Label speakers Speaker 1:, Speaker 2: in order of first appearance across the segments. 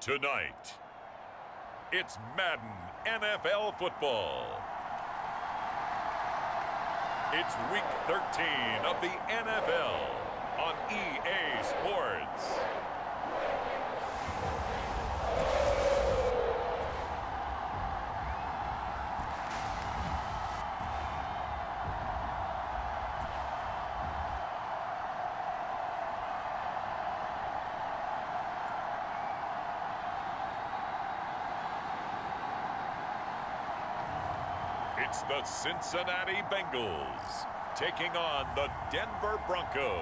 Speaker 1: Tonight, it's Madden NFL football. It's Week 13 of the NFL on EA Sports. It's the Cincinnati Bengals taking on the Denver Broncos.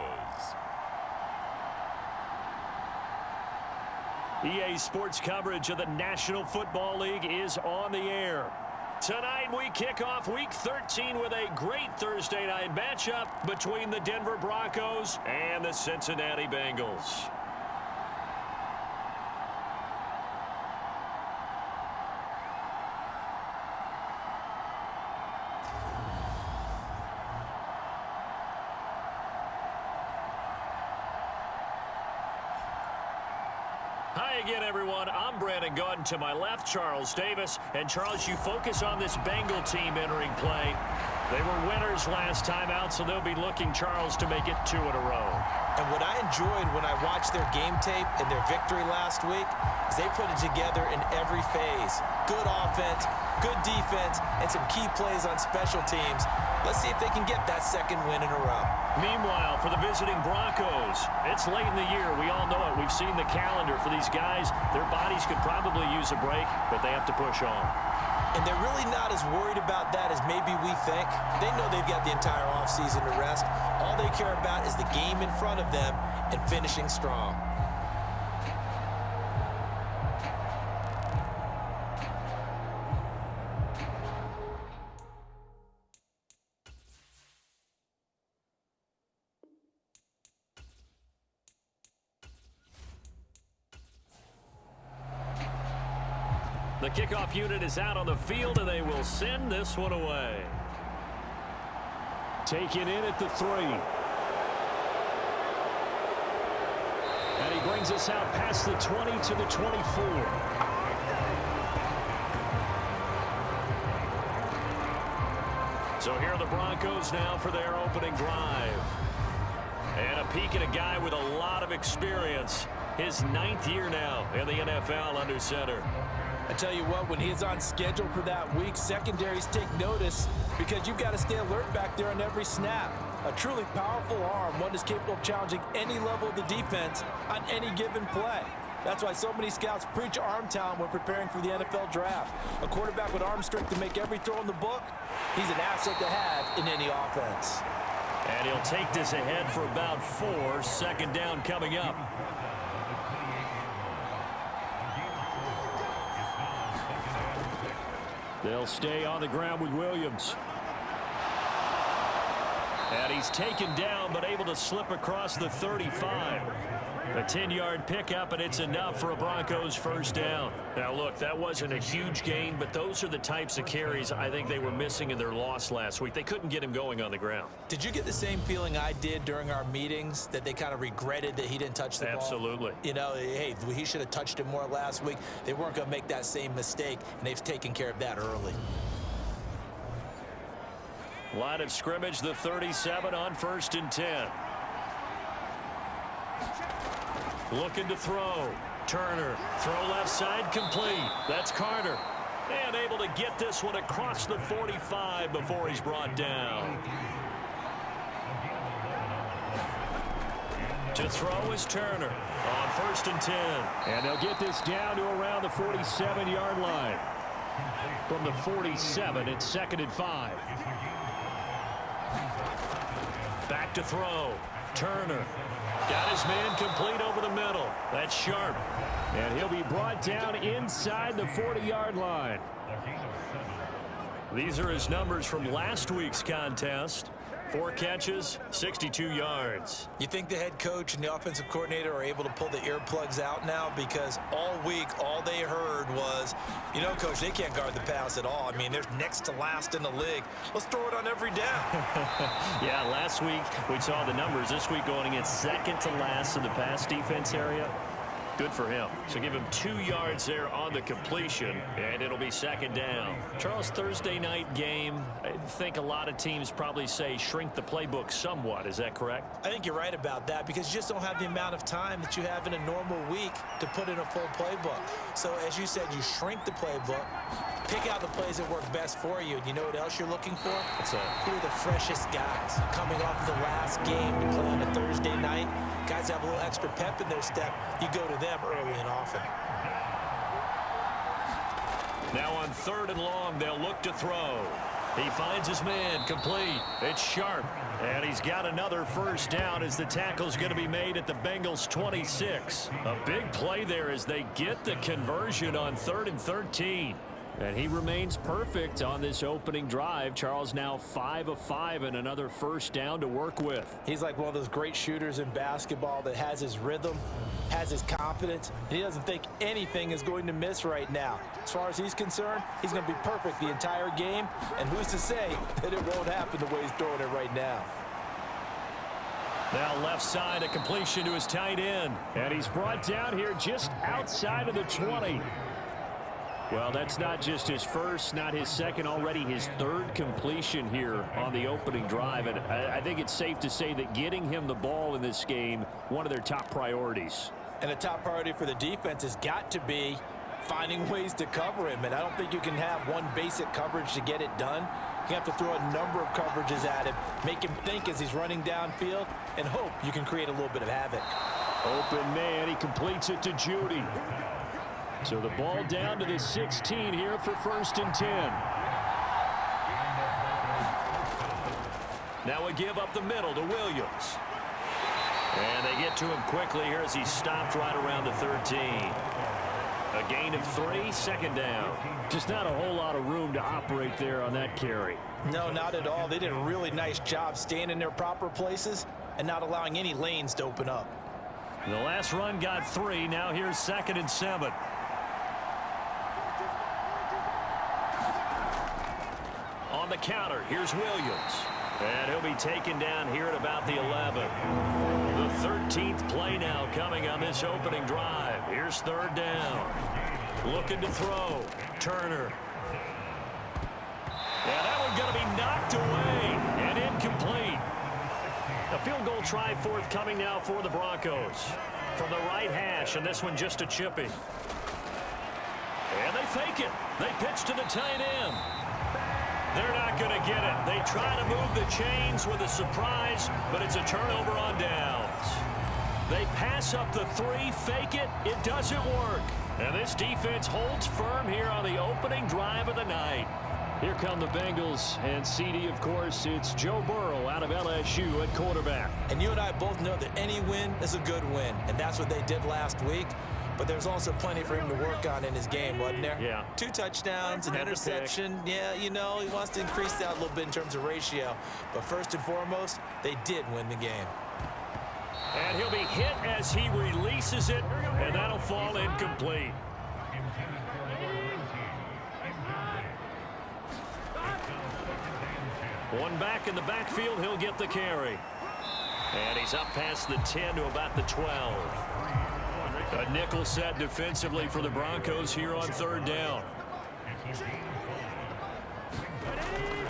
Speaker 2: EA Sports coverage of the National Football League is on the air. Tonight we kick off Week 13 with a great Thursday night matchup between the Denver Broncos and the Cincinnati Bengals. Hi again, everyone. I'm Brandon Gordon. To my left, Charles Davis. And, Charles, you focus on this Bengal team entering play. They were winners last time out, so they'll be looking, Charles, to make it 2 in a row.
Speaker 3: And what I enjoyed when I watched their game tape and their victory last week is they put it together in every phase. Good offense, good defense, and some key plays on special teams. Let's see if they can get that second win in a row.
Speaker 2: Meanwhile, for the visiting Broncos, it's late in the year. We all know it. We've seen the calendar for these guys. Their bodies could probably use a break, but they have to push on.
Speaker 3: And they're really not as worried about that as maybe we think. They know they've got the entire offseason to rest. All they care about is the game in front of them and finishing strong.
Speaker 2: The kickoff unit is out on the field, and they will send this one away. Taken in at the 3. And he brings us out past the 20 to the 24. So here are the Broncos now for their opening drive. And a peek at a guy with a lot of experience. His 9th year now in the NFL under center.
Speaker 3: I tell you what, when he's on schedule for that week, secondaries take notice because you've got to stay alert back there on every snap. A truly powerful arm, one that's capable of challenging any level of the defense on any given play. That's why so many scouts preach arm talent when preparing for the NFL draft. A quarterback with arm strength to make every throw in the book, he's an asset to have in any offense.
Speaker 2: And he'll take this ahead for about 4. Second down coming up. They'll stay on the ground with Williams. And he's taken down, but able to slip across the 35. A 10-yard pickup, and it's enough for a Broncos first down. Now, look, that wasn't a huge gain, but those are the types of carries I think they were missing in their loss last week. They couldn't get him going on the ground.
Speaker 3: Did you get the same feeling I did during our meetings, that they kind of regretted that he didn't touch the ball?
Speaker 2: Absolutely.
Speaker 3: You know, hey, he should have touched it more last week. They weren't going to make that same mistake, and they've taken care of that early.
Speaker 2: Line of scrimmage, the 37 on 1st and 10. Looking to throw. Turner. Throw left side complete. That's Carter. And able to get this one across the 45 before he's brought down. To throw is Turner on 1st and 10. And they'll get this down to around the 47-yard line. From the 47, it's 2nd and 5. Back to throw. Turner. Got his man complete over the middle. That's Sharp. And he'll be brought down inside the 40-yard line. These are his numbers from last week's contest. 4 catches, 62 yards.
Speaker 3: You think the head coach and the offensive coordinator are able to pull the earplugs out now? Because all week, all they heard was, you know, Coach, they can't guard the pass at all. I mean, they're next to last in the league. Let's throw it on every down.
Speaker 2: Yeah, last week we saw the numbers. This week going against second to last in the pass defense area. Good for him. So give him 2 yards there on the completion, and it'll be second down. Charles, Thursday night game, I think a lot of teams probably say shrink the playbook somewhat. Is that correct?
Speaker 3: I think you're right about that because you just don't have the amount of time that you have in a normal week to put in a full playbook. So as you said, you shrink the playbook, pick out the plays that work best for you. And you know what else you're looking for? Who are the freshest guys coming off of the last game to play on a Thursday night? Guys have a little extra pep in their step. You go to them early and often.
Speaker 2: Now on 3rd and long, they'll look to throw. He finds his man, complete. It's Sharp. And he's got another first down as the tackle's going to be made at the Bengals 26. A big play there as they get the conversion on 3rd and 13. And he remains perfect on this opening drive. Charles now 5 of 5 and another first down to work with.
Speaker 3: He's like one of those great shooters in basketball that has his rhythm, has his confidence, and he doesn't think anything is going to miss right now. As far as he's concerned, he's going to be perfect the entire game, and who's to say that it won't happen the way he's throwing it right now.
Speaker 2: Now left side, a completion to his tight end, and he's brought down here just outside of the 20. Well, that's not just his first, not his second, already his 3rd completion here on the opening drive. And I think it's safe to say that getting him the ball in this game, one of their top priorities.
Speaker 3: And the top priority for the defense has got to be finding ways to cover him. And I don't think you can have one basic coverage to get it done. You have to throw a number of coverages at him, make him think as he's running downfield, and hope you can create a little bit of havoc.
Speaker 2: Open man, he completes it to Judy. So the ball down to the 16 here for 1st and 10. Now a give up the middle to Williams. And they get to him quickly here as he stopped right around the 13. A gain of 3, second down. Just not a whole lot of room to operate there on that carry.
Speaker 3: No, not at all. They did a really nice job staying in their proper places and not allowing any lanes to open up.
Speaker 2: The last run got 3. Now here's 2nd and 7. On the counter, here's Williams. And he'll be taken down here at about the 11. The 13th play now coming on this opening drive. Here's 3rd down. Looking to throw. Turner. Yeah, that one going to be knocked away and incomplete. A field goal try forthcoming now for the Broncos. From the right hash, and this one just a chipping. And they fake it. They pitch to the tight end. They're not going to get it. They try to move the chains with a surprise, but it's a turnover on downs. They pass up the 3, fake it. It doesn't work. And this defense holds firm here on the opening drive of the night. Here come the Bengals, and CD, of course, it's Joe Burrow out of LSU at quarterback.
Speaker 3: And you and I both know that any win is a good win, and that's what they did last week. But there's also plenty for him to work on in his game, wasn't there?
Speaker 2: Yeah.
Speaker 3: 2 touchdowns, an interception. Yeah, you know, he wants to increase that a little bit in terms of ratio. But first and foremost, they did win the game.
Speaker 2: And he'll be hit as he releases it, and that'll fall incomplete. One back in the backfield, he'll get the carry. And he's up past the 10 to about the 12. A nickel set defensively for the Broncos here on 3rd down.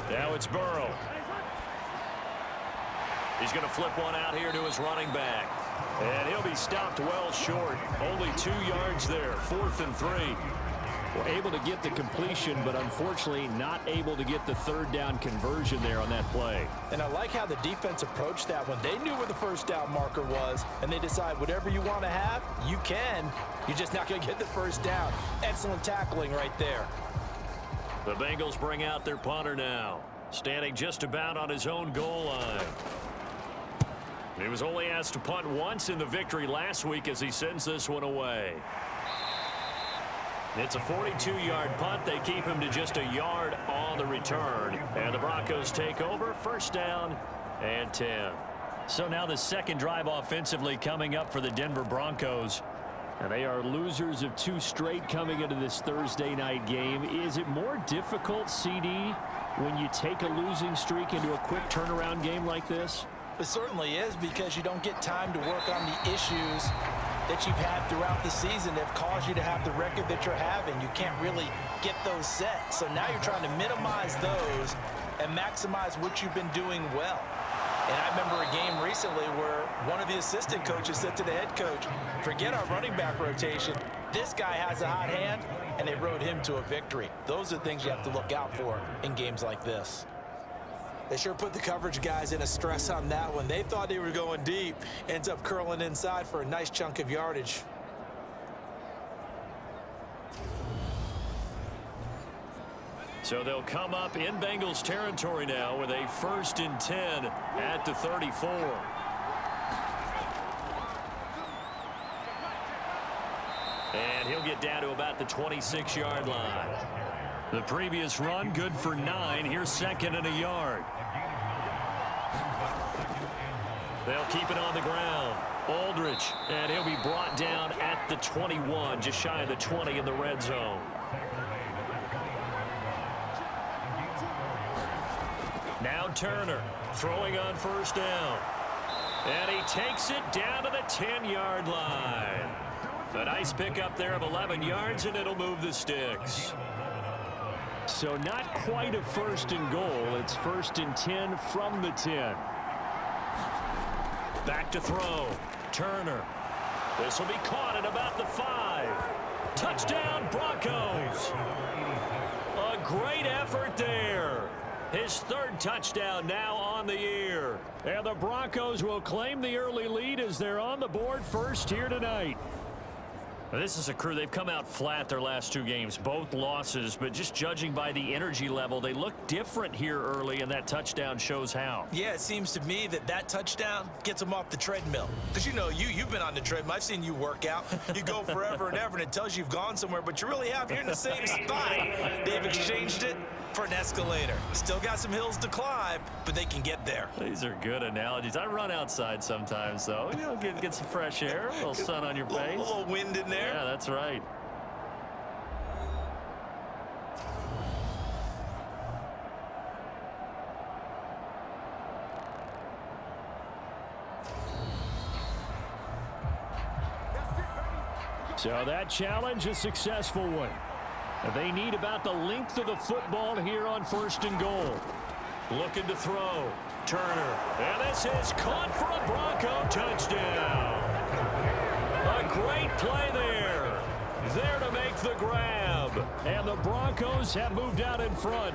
Speaker 2: Now it's Burrow. He's going to flip one out here to his running back. And he'll be stopped well short. Only 2 yards there. 4th and 3. Well, able to get the completion, but unfortunately not able to get the 3rd down conversion there on that play.
Speaker 3: And I like how the defense approached that one. They knew where the first down marker was, and they decide whatever you want to have, you can. You're just not going to get the first down. Excellent tackling right there.
Speaker 2: The Bengals bring out their punter now, standing just about on his own goal line. He was only asked to punt once in the victory last week as he sends this one away. It's a 42-yard punt. They keep him to just a yard on the return. And the Broncos take over. 1st down and 10. So now the 2nd drive offensively coming up for the Denver Broncos. And they are losers of 2 straight coming into this Thursday night game. Is it more difficult, CD, when you take a losing streak into a quick turnaround game like this?
Speaker 3: It certainly is, because you don't get time to work on the issues that you've had throughout the season that have caused you to have the record that you're having. You can't really get those set. So now you're trying to minimize those and maximize what you've been doing well. And I remember a game recently where one of the assistant coaches said to the head coach, forget our running back rotation. This guy has a hot hand, and they rode him to a victory. Those are things you have to look out for in games like this. They sure put the coverage guys in a stress on that one. They thought they were going deep. Ends up curling inside for a nice chunk of yardage.
Speaker 2: So they'll come up in Bengals territory now with a 1st and 10 at the 34. And he'll get down to about the 26-yard line. The previous run good for 9. Here's 2nd and a yard. They'll keep it on the ground. Aldridge, and he'll be brought down at the 21, just shy of the 20 in the red zone. Now Turner throwing on 1st down. And he takes it down to the 10-yard line. A nice pickup there of 11 yards, and it'll move the sticks. So not quite a 1st and goal. It's 1st and 10 from the 10. Back to throw. Turner. This will be caught at about the 5. Touchdown, Broncos. A great effort there. His 3rd touchdown now on the year. And the Broncos will claim the early lead as they're on the board first here tonight. This is a crew. They've come out flat their last 2 games, both losses, but just judging by the energy level, they look different here early, and that touchdown shows how.
Speaker 3: Yeah, it seems to me that touchdown gets them off the treadmill. Because, you know, you've been on the treadmill. I've seen you work out. You go forever and ever, and it tells you you've gone somewhere, but you really have. You're in the same spot. They've exchanged it for an escalator. Still got some hills to climb, but they can get there.
Speaker 2: These are good analogies. I run outside sometimes, though. You know, get some fresh air, a little sun on your face.
Speaker 3: A little wind in there.
Speaker 2: Yeah, that's right. So that challenge, a successful one. They need about the length of the football here on 1st and goal. Looking to throw. Turner. And this is caught for a Bronco touchdown. A great play there. There to make the grab. And the Broncos have moved out in front.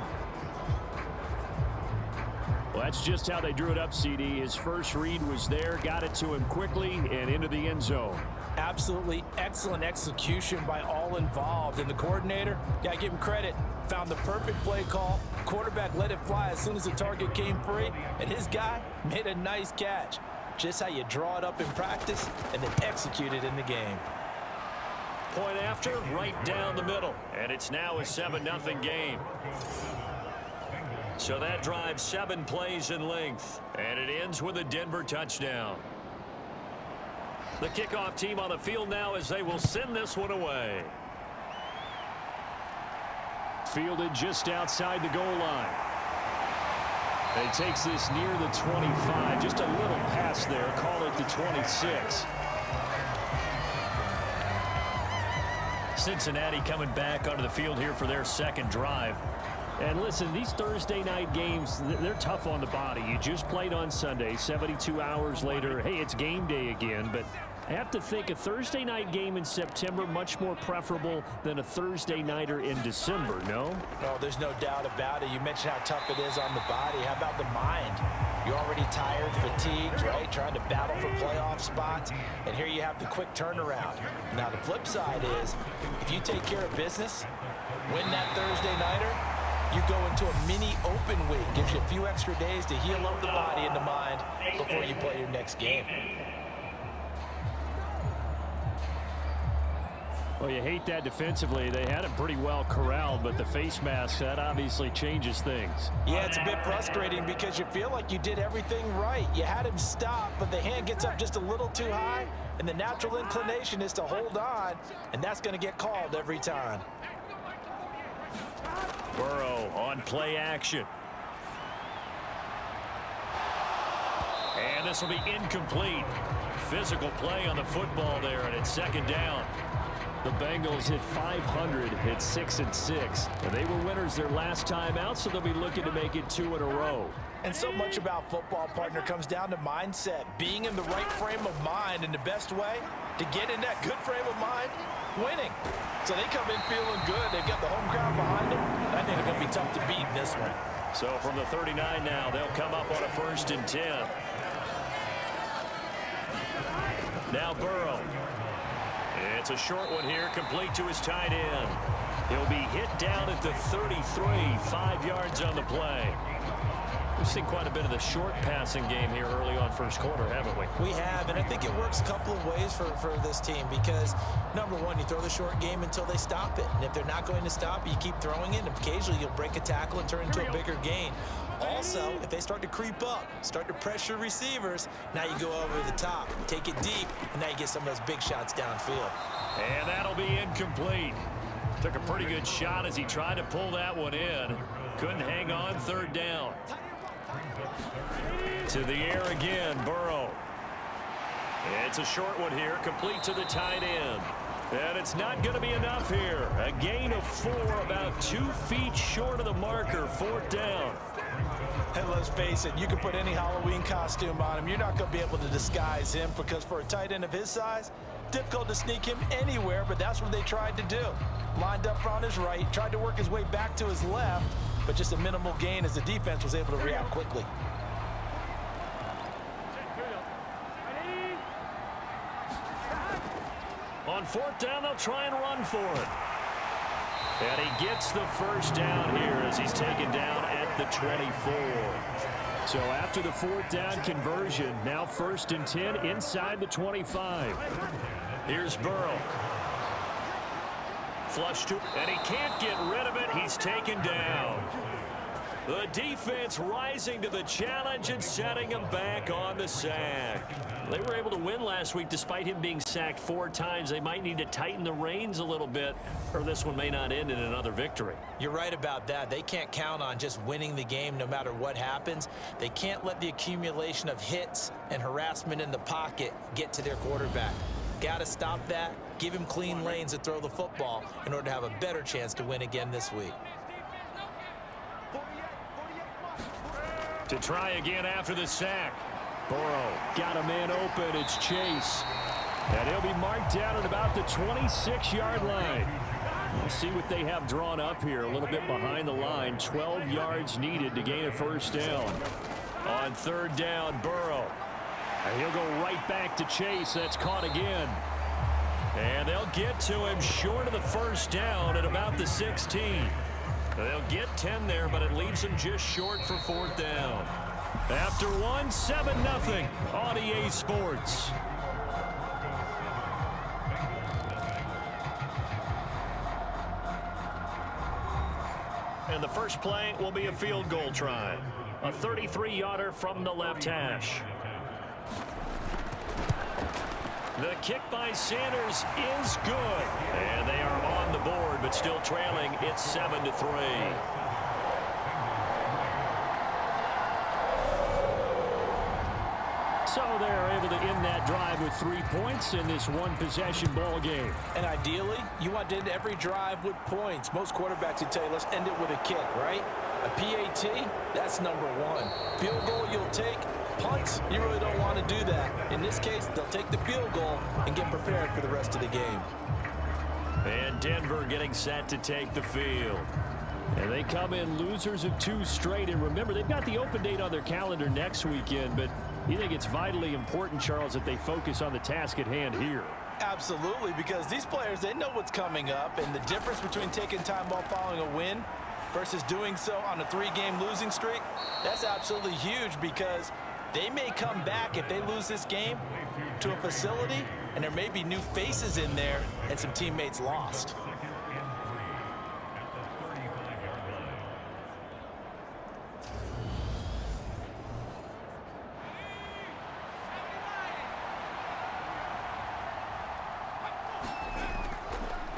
Speaker 2: Well, that's just how they drew it up, CD. His first read was there, got it to him quickly, and into the end zone.
Speaker 3: Absolutely excellent execution by all involved. And the coordinator, got to give him credit, found the perfect play call. Quarterback let it fly as soon as the target came free, and his guy made a nice catch. Just how you draw it up in practice and then execute it in the game.
Speaker 2: Point after, right down the middle. And it's now a 7-0 game. So that drives 7 plays in length. And it ends with a Denver touchdown. The kickoff team on the field now as they will send this one away. Fielded just outside the goal line. And he takes this near the 25. Just a little pass there. Call it the 26. Cincinnati coming back onto the field here for their 2nd drive. And listen, these Thursday night games, they're tough on the body. You just played on Sunday, 72 hours later. Hey, it's game day again, but I have to think a Thursday night game in September much more preferable than a Thursday nighter in December, no?
Speaker 3: No, there's no doubt about it. You mentioned how tough it is on the body. How about the mind? You're already tired, fatigued, right? Trying to battle for playoff spots. And here you have the quick turnaround. Now, the flip side is, if you take care of business, win that Thursday nighter, you go into a mini open week. Gives you a few extra days to heal up the body and the mind before you play your next game.
Speaker 2: Well, you hate that defensively. They had it pretty well corralled, but the face mask, that obviously changes things.
Speaker 3: Yeah, it's a bit frustrating because you feel like you did everything right. You had him stop, but the hand gets up just a little too high, and the natural inclination is to hold on, and that's going to get called every time.
Speaker 2: Burrow on play action. And this will be incomplete. physical play on the football there, and it's second down. The Bengals hit 500, hit 6-6. And they were winners their last time out, so they'll be looking to make it 2 in a row.
Speaker 3: And so much about football, partner, comes down to mindset. Being in the right frame of mind, and the best way to get in that good frame of mind, winning. So they come in feeling good. They've got the home crowd behind them. I think it's going to be tough to beat in this one.
Speaker 2: So from the 39 now, they'll come up on a 1st and 10. Now Burrow. It's a short one here, complete to his tight end. He'll be hit down at the 33, 5 yards on the play. We've seen quite a bit of the short passing game here early on first quarter, haven't we?
Speaker 3: We have, and I think it works a couple of ways for this team because, number one, you throw the short game until they stop it. And if they're not going to stop it, you keep throwing it, and occasionally you'll break a tackle and turn into a bigger gain. Also, if they start to creep up, start to pressure receivers, now you go over the top, take it deep, and now you get some of those big shots downfield.
Speaker 2: And that'll be incomplete. Took a pretty good shot as he tried to pull that one in. Couldn't hang on, 3rd down. To the air again, Burrow. It's a short one here, complete to the tight end. And it's not going to be enough here. A gain of 4, about 2 feet short of the marker, 4th down.
Speaker 3: And let's face it, you can put any Halloween costume on him. You're not going to be able to disguise him because for a tight end of his size, difficult to sneak him anywhere, but that's what they tried to do. Lined up on his right, tried to work his way back to his left, but just a minimal gain as the defense was able to react quickly.
Speaker 2: On 4th down, they'll try and run for it. And he gets the 1st down here as he's taken down at the 24. So after the 4th down conversion, now 1st and 10 inside the 25. Here's Burrow. Flush to, and he can't get rid of it. He's taken down. The defense rising to the challenge and setting him back on the sack. They were able to win last week despite him being sacked 4 times. They might need to tighten the reins a little bit, or this one may not end in another victory.
Speaker 3: You're right about that. They can't count on just winning the game no matter what happens. They can't let the accumulation of hits and harassment in the pocket get to their quarterback. Got to stop that, give him clean lanes to throw the football in order to have a better chance to win again this week.
Speaker 2: To try again after the sack. Burrow got a man open. It's Chase. And he'll be marked down at about the 26-yard line. We'll see what they have drawn up here. A little bit behind the line. 12 yards needed to gain a 1st down. On 3rd down, Burrow. And he'll go right back to Chase. That's caught again. And they'll get to him short of the 1st down at about the 16. They'll get 10 there, but it leaves them just short for 4th down. After 1, 7-0 on EA Sports. And the first play will be a field goal try. A 33-yarder from the left hash. The kick by Sanders is good. And they are on the board, but still trailing. It's 7-3. So they're able to end that drive with 3 points in this one-possession ball game.
Speaker 3: And ideally, you want to end every drive with points. Most quarterbacks would tell you, let's end it with a kick, right? A PAT, that's number 1. Field goal you'll take. Punts, you really don't want to do that. In this case, they'll take the field goal and get prepared for the rest of the game.
Speaker 2: And Denver getting set to take the field. And they come in losers of 2 straight. And remember, they've got the open date on their calendar next weekend, but you think it's vitally important, Charles, that they focus on the task at hand here?
Speaker 3: Absolutely, because these players, they know what's coming up, and the difference between taking time off following a win versus doing so on a 3-game losing streak, that's absolutely huge because they may come back if they lose this game to a facility, and there may be new faces in there and some teammates lost.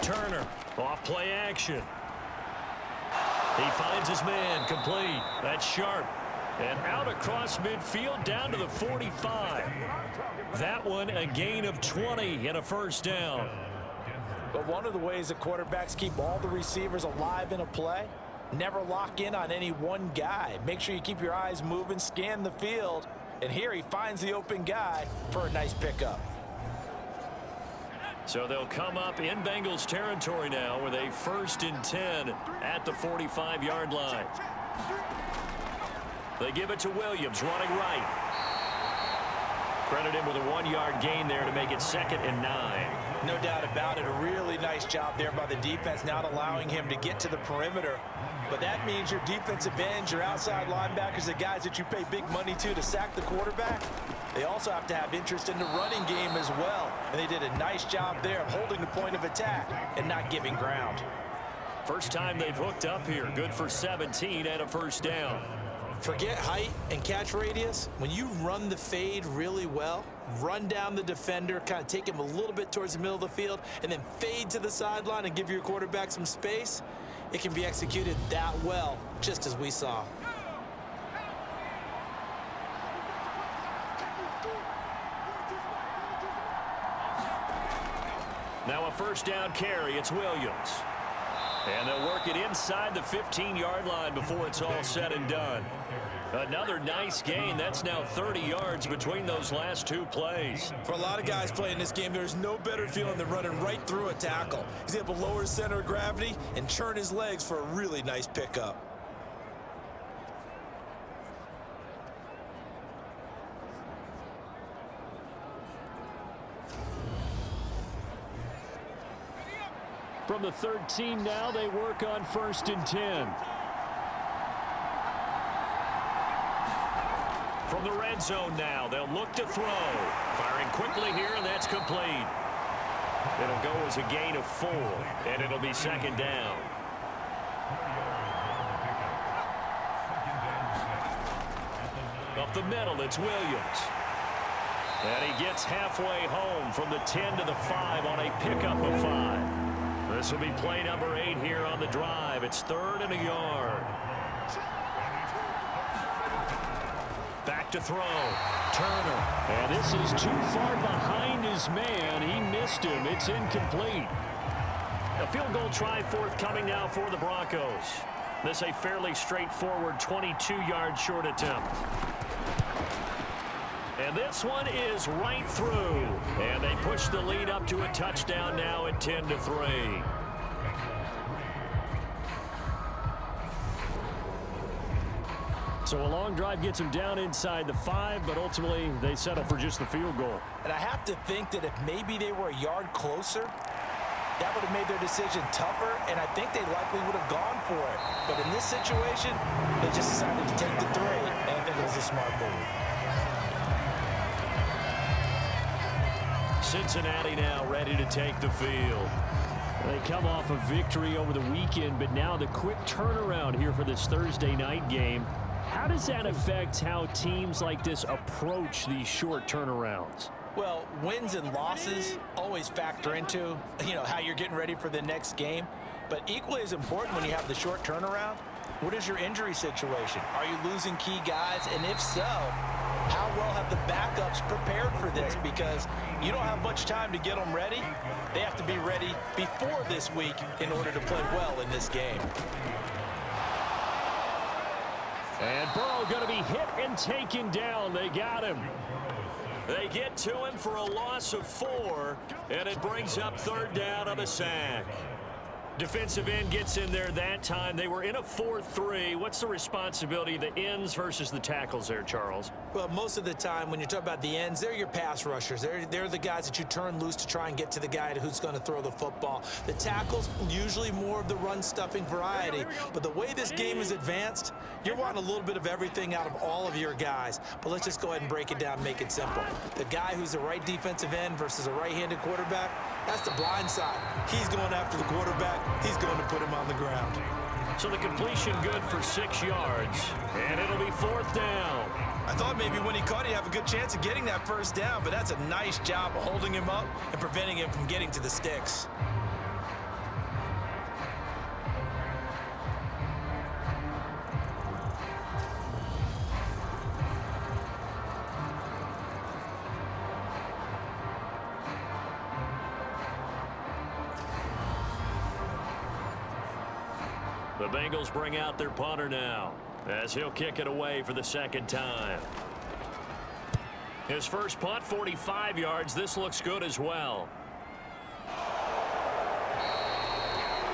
Speaker 2: Turner, off play action. He finds his man, complete. That's Sharp. And out across midfield down to the 45. That one a gain of 20 and a first down.
Speaker 3: But one of the ways that quarterbacks keep all the receivers alive in a play, never lock in on any one guy. Make sure you keep your eyes moving, scan the field. And here he finds the open guy for a nice pickup.
Speaker 2: So they'll come up in Bengals territory now with a 1st and 10 at the 45-yard line. They give it to Williams, running right. Credit him with a 1-yard gain there to make it 2nd and 9.
Speaker 3: No doubt about it. A really nice job there by the defense, not allowing him to get to the perimeter. But that means your defensive ends, your outside linebackers, the guys that you pay big money to sack the quarterback, they also have to have interest in the running game as well. And they did a nice job there of holding the point of attack and not giving ground.
Speaker 2: First time they've hooked up here. Good for 17 and a first down.
Speaker 3: Forget height and catch radius. When you run the fade really well, run down the defender, kind of take him a little bit towards the middle of the field, and then fade to the sideline and give your quarterback some space, it can be executed that well, just as we saw.
Speaker 2: Now a first down carry. It's Williams. And they'll work it inside the 15-yard line before it's all said and done. Another nice gain. That's now 30 yards between those last two plays.
Speaker 3: For a lot of guys playing this game, there's no better feeling than running right through a tackle. He's able to lower his center of gravity and churn his legs for a really nice pickup.
Speaker 2: From the 13 now, they work on 1st and 10. From the red zone now, they'll look to throw. Firing quickly here, and that's complete. It'll go as a gain of 4, and it'll be 2nd down. Up the middle, it's Williams. And he gets halfway home from the 10 to the 5 on a pickup of 5. This will be play number 8 here on the drive. It's 3rd and a yard. Back to throw. Turner. And this is too far behind his man. He missed him. It's incomplete. A field goal try forthcoming now for the Broncos. This a fairly straightforward 22-yard short attempt. And this one is right through. And they push the lead up to a touchdown now at 10-3. So a long drive gets them down inside the 5, but ultimately they settle for just the field goal.
Speaker 3: And I have to think that if maybe they were a yard closer, that would have made their decision tougher, and I think they likely would have gone for it. But in this situation, they just decided to take the 3, and I think it was a smart move.
Speaker 2: Cincinnati now ready to take the field. They come off a victory over the weekend, but now the quick turnaround here for this Thursday night game. How does that affect how teams like this approach these short turnarounds?
Speaker 3: Well, wins and losses always factor into, how you're getting ready for the next game. But equally as important when you have the short turnaround, what is your injury situation? Are you losing key guys? And if so, how well have the backups prepared for this? Because you don't have much time to get them ready. They have to be ready before this week in order to play well in this game.
Speaker 2: And Burrow going to be hit and taken down. They got him. They get to him for a loss of 4, and it brings up 3rd down on a sack. Defensive end gets in there that time. They were in a 4-3. What's the responsibility of the ends versus the tackles there, Charles?
Speaker 3: Well, most of the time when you talk about the ends, they're your pass rushers. They're the guys that you turn loose to try and get to the guy who's going to throw the football. The tackles, usually more of the run-stuffing variety. But the way this game is advanced, you're wanting a little bit of everything out of all of your guys. But let's just go ahead and break it down and make it simple. The guy who's the right defensive end versus a right-handed quarterback, that's the blind side. He's going after the quarterback. He's going to put him on the ground.
Speaker 2: So the completion good for 6 yards, and it'll be 4th down.
Speaker 3: I thought maybe when he caught, he'd have a good chance of getting that 1st down, but that's a nice job of holding him up and preventing him from getting to the sticks.
Speaker 2: The Bengals bring out their punter now as he'll kick it away for the second time. His first punt, 45 yards. This looks good as well.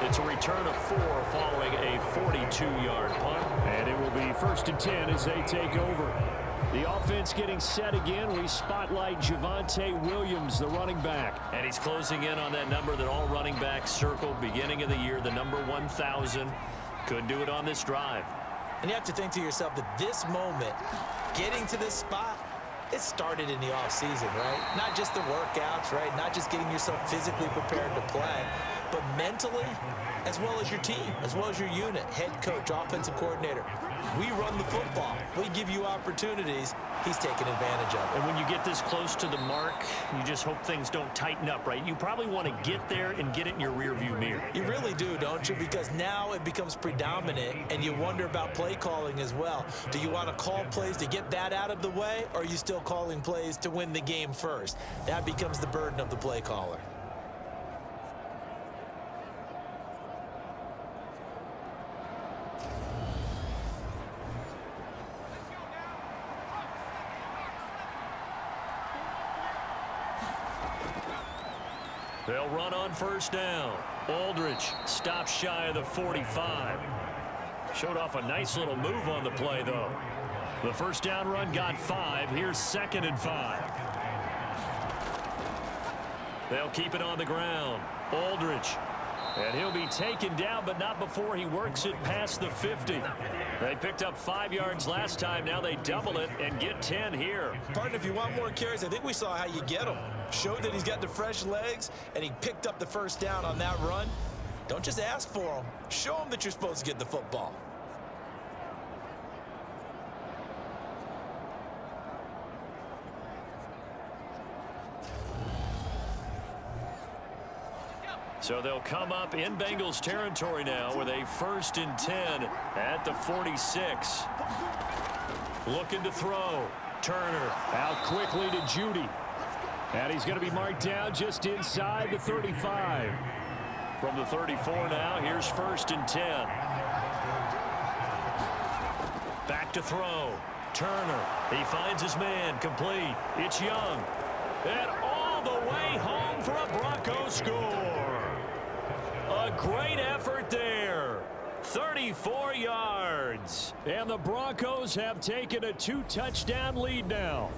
Speaker 2: It's a return of 4 following a 42-yard punt. And it will be 1st and 10 as they take over. The offense getting set again. We spotlight Javonte Williams, the running back. And he's closing in on that number that all running backs circled beginning of the year, the number 1,000. Couldn't do it on this drive.
Speaker 3: And you have to think to yourself that this moment, getting to this spot, it started in the offseason, right? Not just the workouts, right? Not just getting yourself physically prepared to play, but mentally, as well as your team, as well as your unit, head coach, offensive coordinator. We run the football. We give you opportunities. He's taking advantage of it.
Speaker 2: And when you get this close to the mark, you just hope things don't tighten up, right? You probably want to get there and get it in your rearview mirror.
Speaker 3: You really do, don't you? Because now it becomes predominant, and you wonder about play calling as well. Do you want to call plays to get that out of the way, or are you still calling plays to win the game first? That becomes the burden of the play caller.
Speaker 2: They'll run on 1st down. Aldridge stops shy of the 45. Showed off a nice little move on the play, though. The 1st down run got 5. Here's 2nd and 5. They'll keep it on the ground. Aldridge. And he'll be taken down, but not before he works it past the 50. They picked up 5 yards last time. Now they double it and get 10 here.
Speaker 3: Partner, if you want more carries, I think we saw how you get them. Showed that he's got the fresh legs, and he picked up the 1st down on that run. Don't just ask for them. Show them that you're supposed to get the football.
Speaker 2: So they'll come up in Bengals territory now with a 1st and 10 at the 46. Looking to throw. Turner out quickly to Judy. And he's going to be marked down just inside the 35. From the 34 now, here's 1st and 10. Back to throw. Turner. He finds his man. Complete. It's Young. And all the way home for a Broncos score. A great effort there. 34 yards. And the Broncos have taken a 2-touchdown lead now.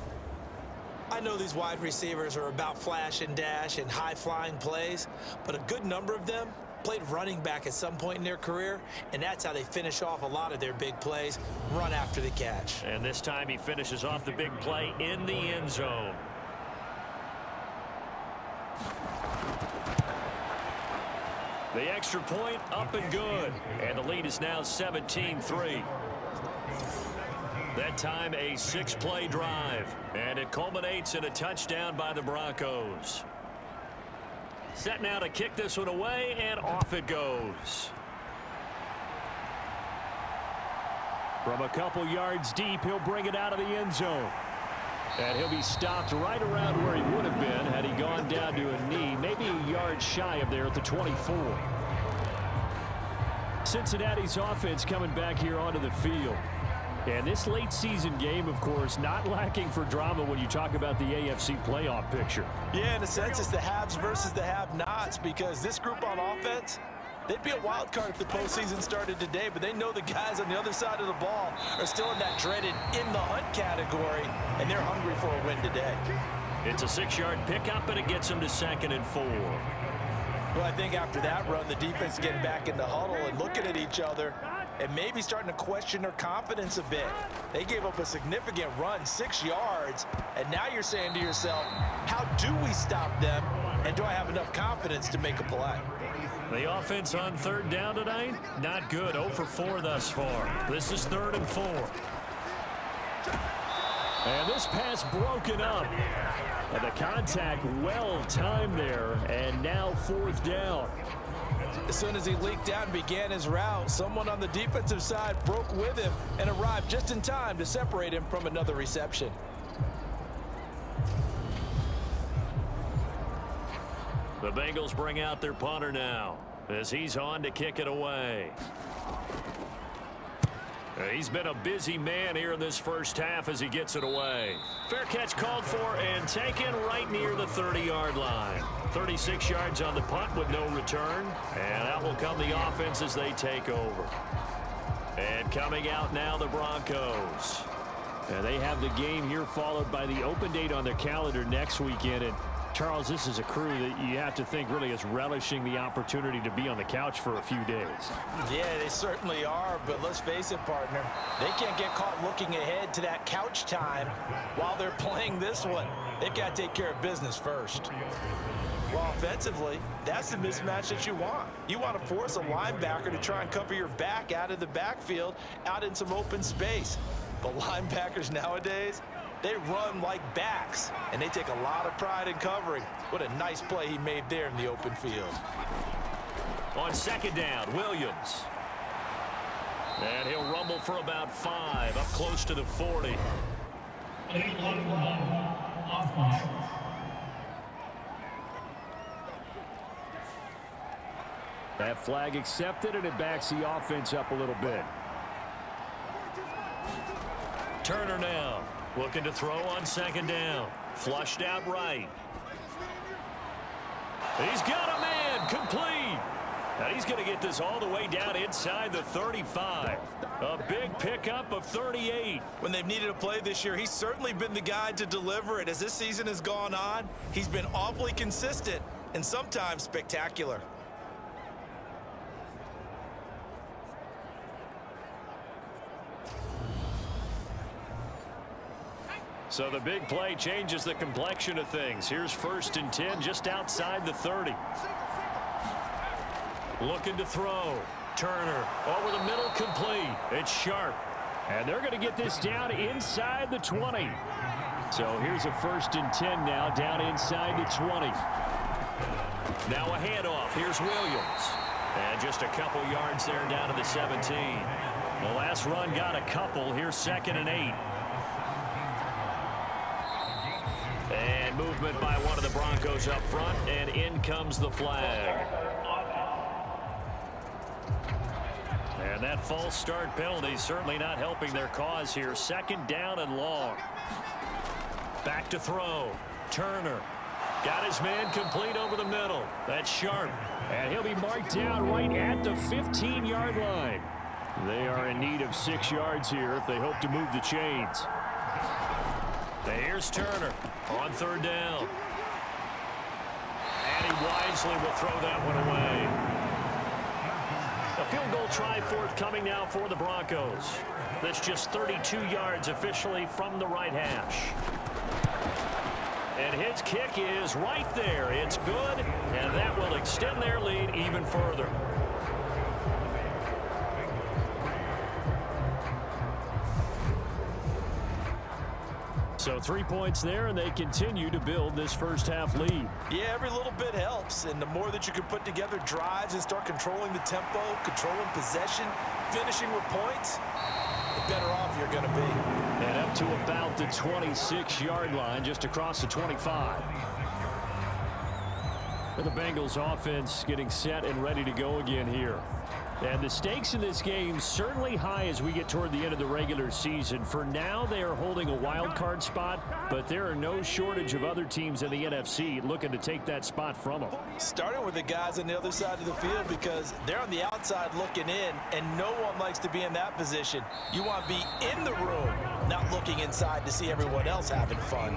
Speaker 3: I know these wide receivers are about flash and dash and high-flying plays, but a good number of them played running back at some point in their career, and that's how they finish off a lot of their big plays, run after the catch.
Speaker 2: And this time he finishes off the big play in the end zone. The extra point up and good, and the lead is now 17-3. That time a 6-play drive, and it culminates in a touchdown by the Broncos. Set now to kick this one away, and off it goes. From a couple yards deep, he'll bring it out of the end zone. And he'll be stopped right around where he would have been had he gone down to a knee, maybe a yard shy of there at the 24. Cincinnati's offense coming back here onto the field. And this late season game, of course, not lacking for drama when you talk about the AFC playoff picture.
Speaker 3: Yeah, in a sense, it's the haves versus the have-nots, because this group on offense, they'd be a wild card if the postseason started today, but they know the guys on the other side of the ball are still in that dreaded in-the-hunt category, and they're hungry for a win today.
Speaker 2: It's a 6-yard pickup, and it gets them to 2nd and 4.
Speaker 3: Well, I think after that run, the defense is getting back in the huddle and looking at each other and maybe starting to question their confidence a bit. They gave up a significant run, 6 yards, and now you're saying to yourself, how do we stop them, and do I have enough confidence to make a play?
Speaker 2: The offense on 3rd down tonight, not good. 0 for 4 thus far. This is 3rd and 4. And this pass broken up. And the contact well timed there, and now 4th down.
Speaker 3: As soon as he leaked out and began his route, someone on the defensive side broke with him and arrived just in time to separate him from another reception.
Speaker 2: The Bengals bring out their punter now. as he's on to kick it away. He's been a busy man here in this first half as he gets it away. Fair catch called for and taken right near the 30-yard line. 36 yards on the punt with no return. And out will come the offense as they take over. And coming out now, the Broncos. And they have the game here followed by the open date on their calendar next weekend. And Charles, this is a crew that you have to think really is relishing the opportunity to be on the couch for a few days.
Speaker 3: Yeah, they certainly are, but let's face it, partner. They can't get caught looking ahead to that couch time while they're playing this one. They've got to take care of business first. Well, offensively, that's the mismatch that you want. You want to force a linebacker to try and cover your back out of the backfield, out in some open space. But linebackers nowadays, they run like backs, and they take a lot of pride in covering. What a nice play he made there in the open field.
Speaker 2: On second down, Williams. And he'll rumble for about 5, up close to the 40. That flag accepted, and it backs the offense up a little bit. Turner now. Looking to throw on second down. Flushed out right. He's got a man complete. And he's going to get this all the way down inside the 35. A big pickup of 38.
Speaker 3: When they've needed a play this year, he's certainly been the guy to deliver it. As this season has gone on, he's been awfully consistent and sometimes spectacular.
Speaker 2: So the big play changes the complexion of things. Here's 1st and 10 just outside the 30. Looking to throw. Turner over the middle, complete. It's Sharp. And they're going to get this down inside the 20. So here's a 1st and 10 now down inside the 20. Now a handoff. Here's Williams. And just a couple yards there down to the 17. The last run got a couple. Here's 2nd and 8. And movement by one of the Broncos up front, and in comes the flag. And that false start penalty certainly not helping their cause here. 2nd down and long. Back to throw. Turner got his man complete over the middle. That's Sharp. And he'll be marked down right at the 15-yard line. They are in need of 6 yards here if they hope to move the chains. Here's Turner on 3rd down. And he wisely will throw that one away. A field goal try forthcoming now for the Broncos. That's just 32 yards officially from the right hash. And his kick is right there. It's good, and that will extend their lead even further. So 3 points there, and they continue to build this first half lead.
Speaker 3: Yeah, every little bit helps, and the more that you can put together drives and start controlling the tempo, controlling possession, finishing with points, the better off you're going to be.
Speaker 2: And up to about the 26-yard line, just across the 25. And the Bengals offense getting set and ready to go again here. And the stakes in this game certainly high as we get toward the end of the regular season. For now, they are holding a wild card spot, but there are no shortage of other teams in the NFC looking to take that spot from them.
Speaker 3: Starting with the guys on the other side of the field because they're on the outside looking in, and no one likes to be in that position. You want to be in the room, not looking inside to see everyone else having fun.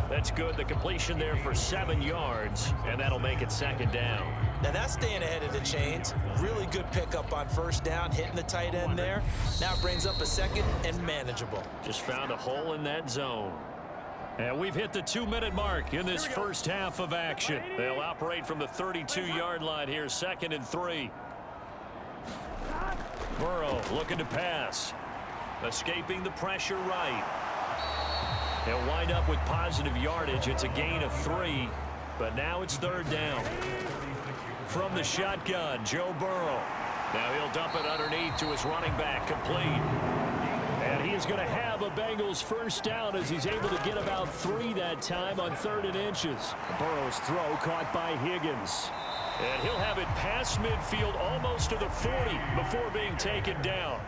Speaker 2: That's good. The completion there for 7 yards, and that'll make it 2nd down.
Speaker 3: Now that's staying ahead of the chains. Really good pickup on 1st down, hitting the tight end there. Now brings up a 2nd and manageable.
Speaker 2: Just found a hole in that zone. And we've hit the 2-minute mark in this first half of action. They'll operate from the 32-yard line here, 2nd and 3. Burrow looking to pass. Escaping the pressure right. He'll wind up with positive yardage. It's a gain of 3, but now it's 3rd down. From the shotgun, Joe Burrow. Now he'll dump it underneath to his running back, complete. And he is going to have a Bengals 1st down as he's able to get about 3 that time on 3rd and inches. Burrow's throw caught by Higgins. And he'll have it past midfield almost to the 40 before being taken down.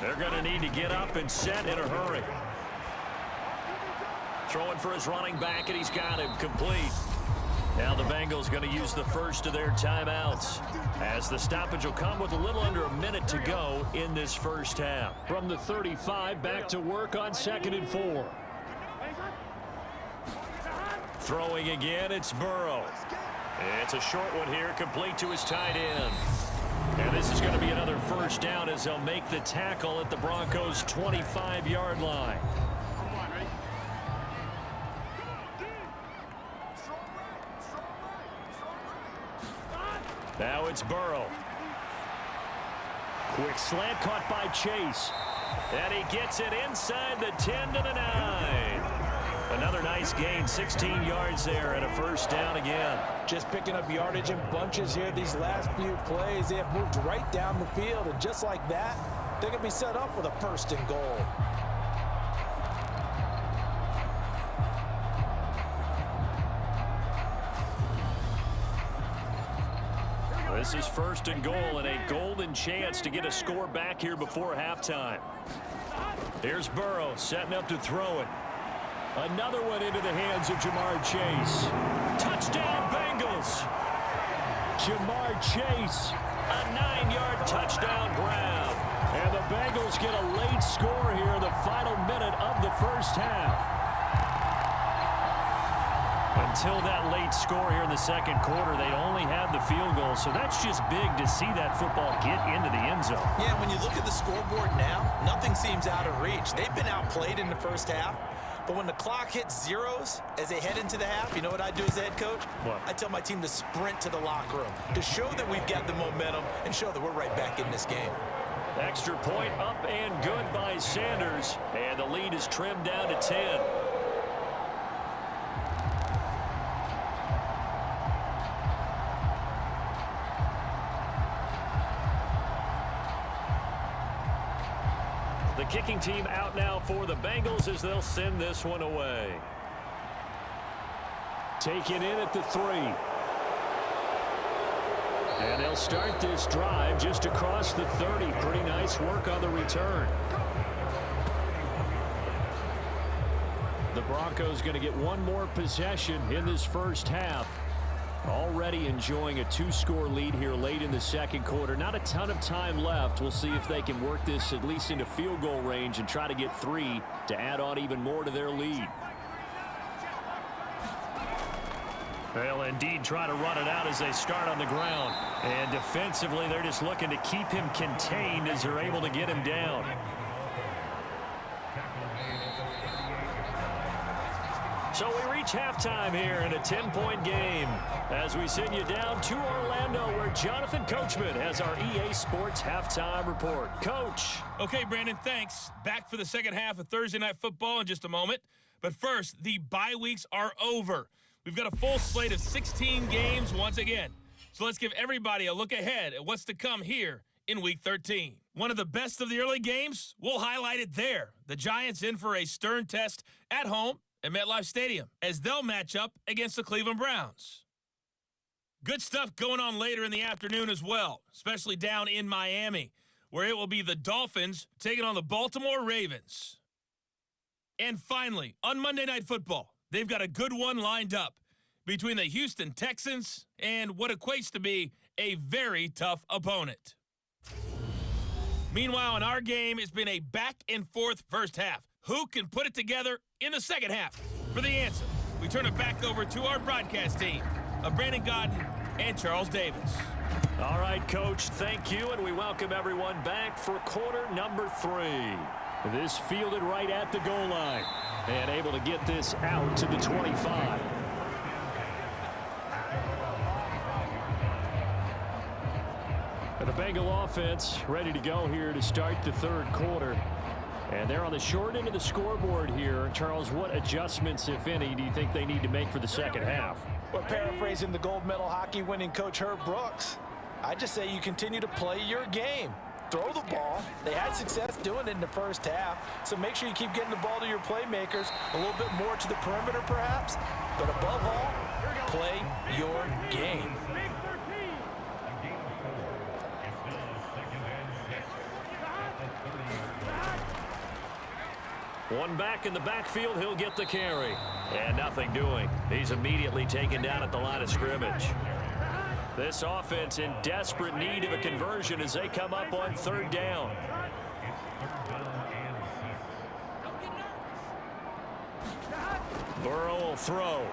Speaker 2: They're going to need to get up and set in a hurry. Throwing for his running back, and he's got him complete. Now the Bengals going to use the first of their timeouts, as the stoppage will come with a little under a minute to go in this first half. From the 35, back to work on 2nd and 4. Throwing again, it's Burrow. It's a short one here, complete to his tight end. And this is going to be another first down as they'll make the tackle at the Broncos' 25-yard line. Now it's Burrow. Quick slant caught by Chase. And he gets it inside the 10 to the 9. Another nice gain, 16 yards there and a first down again.
Speaker 3: Just picking up yardage in bunches here these last few plays. They have moved right down the field, and just like that, they're going to be set up with a 1st and goal.
Speaker 2: This is 1st and goal and a golden chance to get a score back here before halftime. Here's Burrow setting up to throw it. Another one into the hands of Jamar Chase. Touchdown, Bengals. Jamar Chase, a 9-yard touchdown grab. And the Bengals get a late score here in the final minute of the first half. Until that late score here in the second quarter, they'd only had the field goal, so that's just big to see that football get into the end zone.
Speaker 3: Yeah, when you look at the scoreboard now, nothing seems out of reach. They've been outplayed in the first half. But when the clock hits zeros as they head into the half, you know what I do as the head coach?
Speaker 2: What?
Speaker 3: I tell my team to sprint to the locker room to show that we've got the momentum and show that we're right back in this game.
Speaker 2: Extra point up and good by Sanders. And the lead is trimmed down to 10. The kicking team out now for the Bengals as they'll send this one away. Taken in at the 3. And they'll start this drive just across the 30. Pretty nice work on the return. The Broncos going to get one more possession in this first half. Already enjoying a 2-score lead here late in the second quarter. Not a ton of time left. We'll see if they can work this at least into field goal range and try to get 3 to add on even more to their lead. They'll indeed try to run it out as they start on the ground. And defensively, they're just looking to keep him contained as they're able to get him down. So we reach halftime here in a 10-point game as we send you down to Orlando, where Jonathan Coachman has our EA Sports halftime report. Coach.
Speaker 4: Okay, Brandon, thanks. Back for the second half of Thursday Night Football in just a moment. But first, the bye weeks are over. We've got a full slate of 16 games once again. So let's give everybody a look ahead at what's to come here in Week 13. One of the best of the early games, we'll highlight it there. The Giants in for a stern test at home at MetLife Stadium as they'll match up against the Cleveland Browns. Good stuff going on later in the afternoon as well, especially down in Miami, where it will be the Dolphins taking on the Baltimore Ravens. And finally, on Monday Night Football, they've got a good one lined up between the Houston Texans and what equates to be a very tough opponent. Meanwhile, in our game, it's been a back-and-forth first half. Who can put it together in the second half? For the answer, we turn it back over to our broadcast team of Brandon Godden and Charles Davis.
Speaker 2: All right, Coach, thank you, and we welcome everyone back for quarter number 3. This fielded right at the goal line and able to get this out to the 25. The Bengal offense ready to go here to start the third quarter. And they're on the short end of the scoreboard here. Charles, what adjustments, if any, do you think they need to make for the second half?
Speaker 3: Well, paraphrasing the gold medal hockey winning coach Herb Brooks, I just say you continue to play your game. Throw the ball. They had success doing it in the first half, so make sure you keep getting the ball to your playmakers, a little bit more to the perimeter perhaps, but above all, play your game.
Speaker 2: One back in the backfield, he'll get the carry. And nothing doing. He's immediately taken down at the line of scrimmage. This offense in desperate need of a conversion as they come up on third down. Burrow will throw.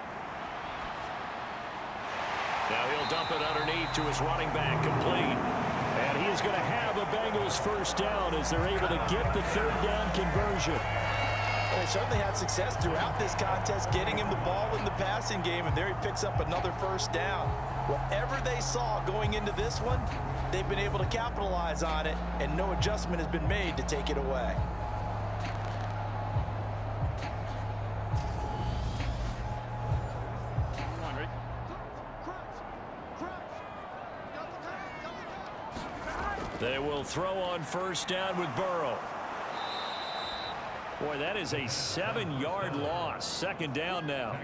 Speaker 2: Now he'll dump it underneath to his running back, complete. And he is going to have a Bengals first down as they're able to get the third down conversion.
Speaker 3: Well, they certainly had success throughout this contest, getting him the ball in the passing game, and there he picks up another first down. Whatever they saw going into this one, they've been able to capitalize on it, and no adjustment has been made to take it away.
Speaker 2: They will throw on first down with Burrow. Boy, that is a 7-yard loss. Second down now.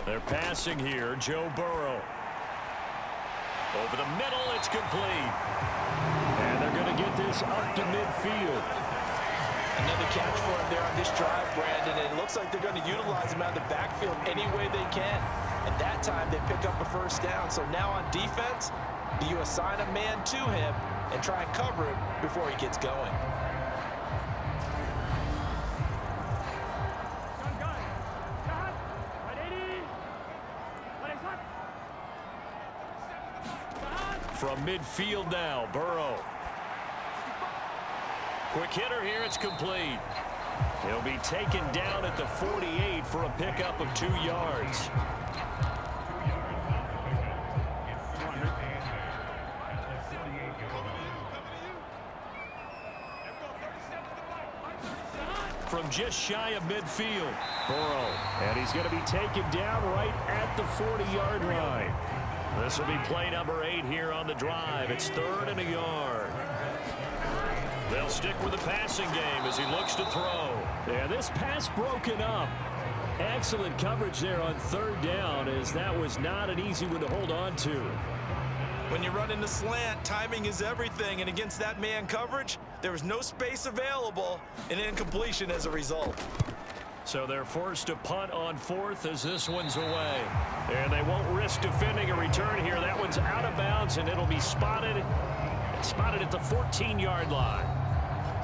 Speaker 2: They're passing here, Joe Burrow. Over the middle, it's complete. And they're going to get this up to midfield.
Speaker 3: Another catch for him there on this drive, Brandon. And it looks like they're going to utilize him out of the backfield any way they can. And that time, they pick up a first down. So now on defense, do you assign a man to him and try and cover him before he gets going?
Speaker 2: From midfield now, Burrow. Quick hitter here, it's complete. He'll be taken down at the 48 for a pickup of 2 yards. From just shy of midfield, Burrow. And he's going to be taken down right at the 40-yard line. This will be play number 8 here on the drive. It's 3rd and a yard. They'll stick with the passing game as he looks to throw. And this pass broken up. Excellent coverage there on 3rd down, as that was not an easy one to hold on to.
Speaker 3: When you run in the slant, timing is everything. And against that man coverage, there was no space available, and incompletion as a result.
Speaker 2: So they're forced to punt on 4th as this one's away. And they won't risk defending a return here. That one's out of bounds, and it'll be spotted at the 14-yard line.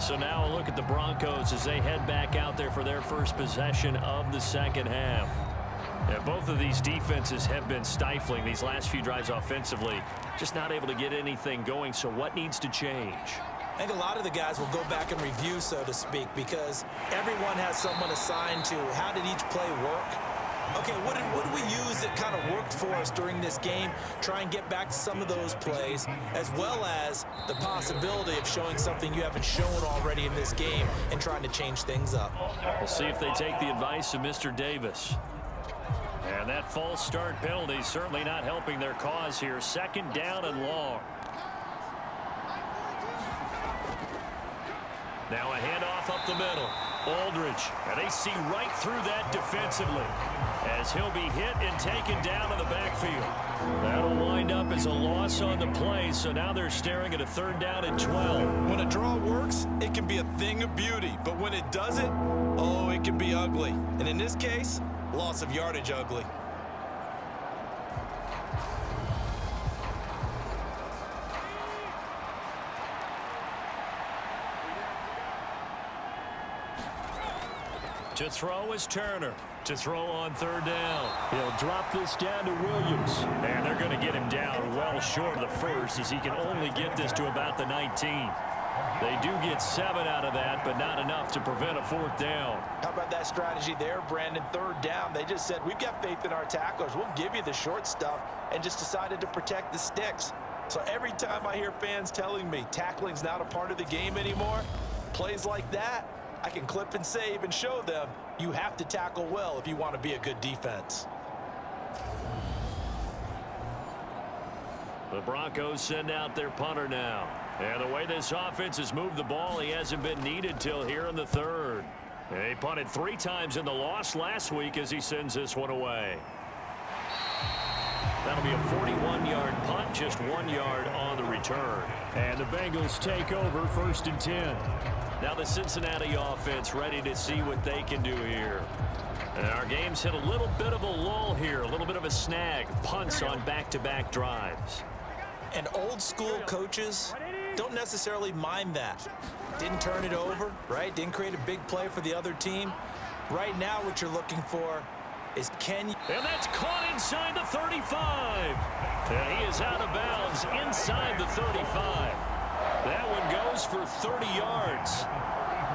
Speaker 2: So now a look at the Broncos as they head back out there for their first possession of the second half. And both of these defenses have been stifling these last few drives offensively. Just not able to get anything going. So what needs to change?
Speaker 3: I think a lot of the guys will go back and review, so to speak, because everyone has someone assigned to how did each play work. Okay, what did we use that kind of worked for us during this game? Try and get back to some of those plays, as well as the possibility of showing something you haven't shown already in this game and trying to change things up.
Speaker 2: We'll see if they take the advice of Mr. Davis. And that false start penalty certainly not helping their cause here. 2nd down and long. Now a handoff up the middle. Aldridge, and they see right through that defensively as he'll be hit and taken down in the backfield. That'll wind up as a loss on the play, so now they're staring at a 3rd down and 12.
Speaker 3: When a draw works, it can be a thing of beauty, but when it doesn't, oh, it can be ugly. And in this case, loss of yardage ugly.
Speaker 2: To throw is Turner. To throw on 3rd down. He'll drop this down to Williams. And they're going to get him down well short of the first, as he can only get this to about the 19. They do get 7 out of that, but not enough to prevent a 4th down.
Speaker 3: How about that strategy there, Brandon? 3rd down. They just said, we've got faith in our tacklers. We'll give you the short stuff, and just decided to protect the sticks. So every time I hear fans telling me tackling's not a part of the game anymore, plays like that, I can clip and save and show them you have to tackle well if you want to be a good defense.
Speaker 2: The Broncos send out their punter now. And the way this offense has moved the ball, he hasn't been needed till here in the third. And he punted 3 times in the loss last week as he sends this one away. That'll be a 41-yard punt, just 1 yard on the return. And the Bengals take over 1st and 10. Now the Cincinnati offense ready to see what they can do here. And our game's hit a little bit of a lull here, a little bit of a snag. Punts on back-to-back drives.
Speaker 3: And old school coaches don't necessarily mind that. Didn't turn it over, right? Didn't create a big play for the other team. Right now what you're looking for is can you...
Speaker 2: And that's caught inside the 35. And he is out of bounds inside the 35. That one goes for 30 yards.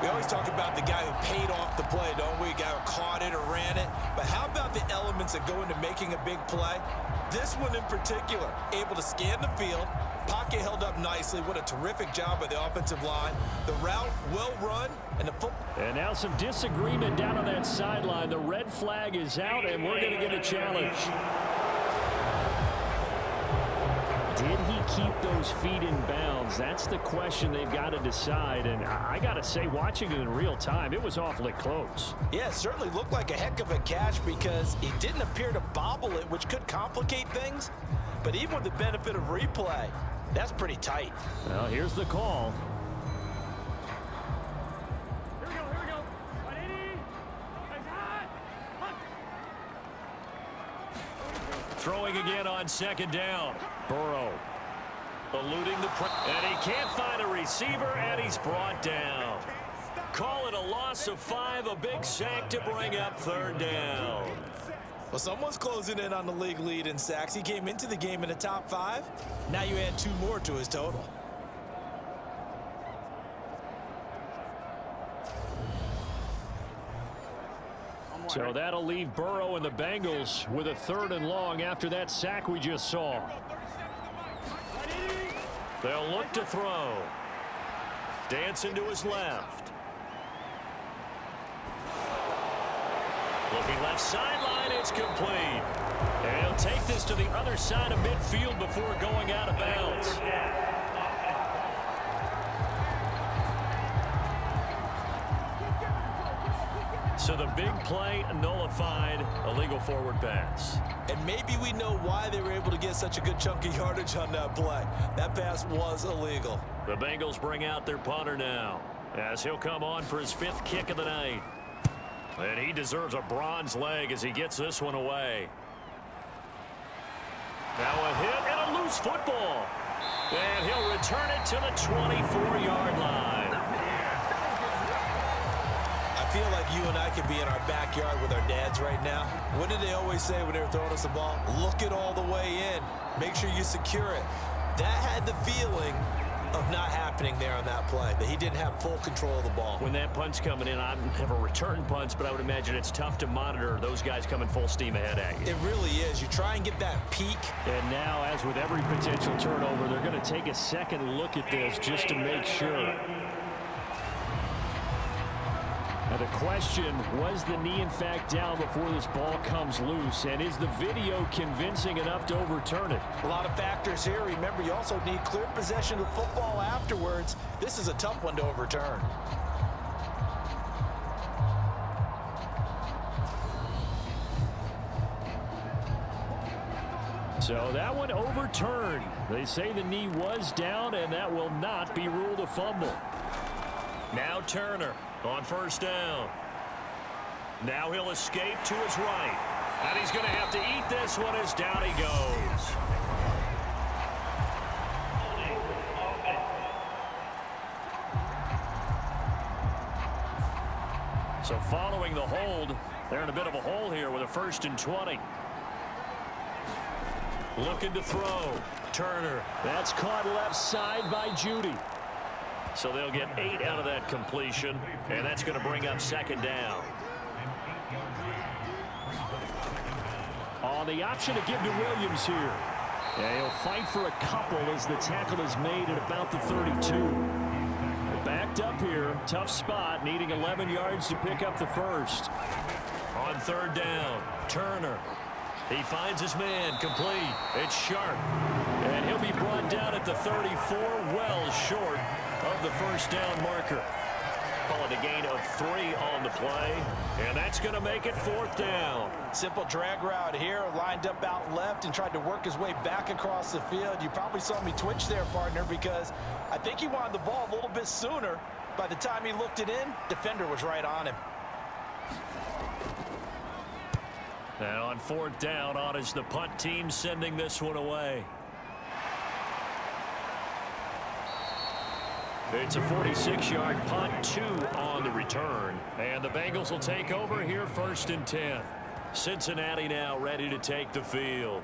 Speaker 3: We always talk about the guy who paid off the play, don't we? The guy who caught it or ran it. But how about the elements that go into making a big play? This one in particular, able to scan the field. Pocket held up nicely. What a terrific job by the offensive line. The route well run. And the football.
Speaker 2: And now some disagreement down on that sideline. The red flag is out, and we're going to get a challenge. Did he keep those feet in bounds? That's the question they've got to decide. And I got to say, watching it in real time, it was awfully close.
Speaker 3: Yeah, it certainly looked like a heck of a catch because he didn't appear to bobble it, which could complicate things. But even with the benefit of replay, that's pretty tight.
Speaker 2: Well, here's the call. Throwing again on 2nd down. Burrow eluding the pressure. And he can't find a receiver, and he's brought down. Call it a loss of 5, a big sack to bring up 3rd down.
Speaker 3: Well, someone's closing in on the league lead in sacks. He came into the game in the top 5. Now you add 2 more to his total.
Speaker 2: So that'll leave Burrow and the Bengals with a 3rd and long after that sack we just saw. They'll look to throw. Dancing to his left. Looking left sideline, it's complete. And he'll take this to the other side of midfield before going out of bounds. So the big play nullified, a legal forward pass.
Speaker 3: And maybe we know why they were able to get such a good chunk of yardage on that play. That pass was illegal.
Speaker 2: The Bengals bring out their punter now as he'll come on for his 5th kick of the night. And he deserves a bronze leg as he gets this one away. Now a hit and a loose football. And he'll return it to the 24-yard line.
Speaker 3: I feel like you and I could be in our backyard with our dads right now. What did they always say when they were throwing us the ball? Look it all the way in. Make sure you secure it. That had the feeling of not happening there on that play, that he didn't have full control of the ball.
Speaker 2: When that punt's coming in, I've never returned punts, but I would imagine it's tough to monitor those guys coming full steam ahead at you.
Speaker 3: It really is. You try and get that peak.
Speaker 2: And now, as with every potential turnover, they're going to take a second look at this just to make sure. Now the question, was the knee in fact down before this ball comes loose? And is the video convincing enough to overturn it?
Speaker 3: A lot of factors here. Remember, you also need clear possession of football afterwards. This is a tough one to overturn.
Speaker 2: So that one overturned. They say the knee was down, and that will not be ruled a fumble. Now Turner on 1st down. Now he'll escape to his right. And he's going to have to eat this one as down he goes. So following the hold, they're in a bit of a hole here with a 1st and 20. Looking to throw. Turner. That's caught left side by Judy. So they'll get 8 out of that completion, and that's going to bring up 2nd down. On the option to give to Williams here. And he'll fight for a couple as the tackle is made at about the 32. Back picked up here. Tough spot, needing 11 yards to pick up the first. On third down, Turner. He finds his man, complete. It's Sharp. And he'll be brought down at the 34, well short of the first down marker. Call it a gain of 3 on the play, and that's going to make it fourth down.
Speaker 3: Simple drag route here, lined up out left and tried to work his way back across the field. You probably saw me twitch there, partner, because I think he wanted the ball a little bit sooner. By the time he looked it in, defender was right on him.
Speaker 2: And on fourth down, on is the punt team sending this one away. It's a 46-yard punt, 2 on the return. And the Bengals will take over here first and 10. Cincinnati now ready to take the field.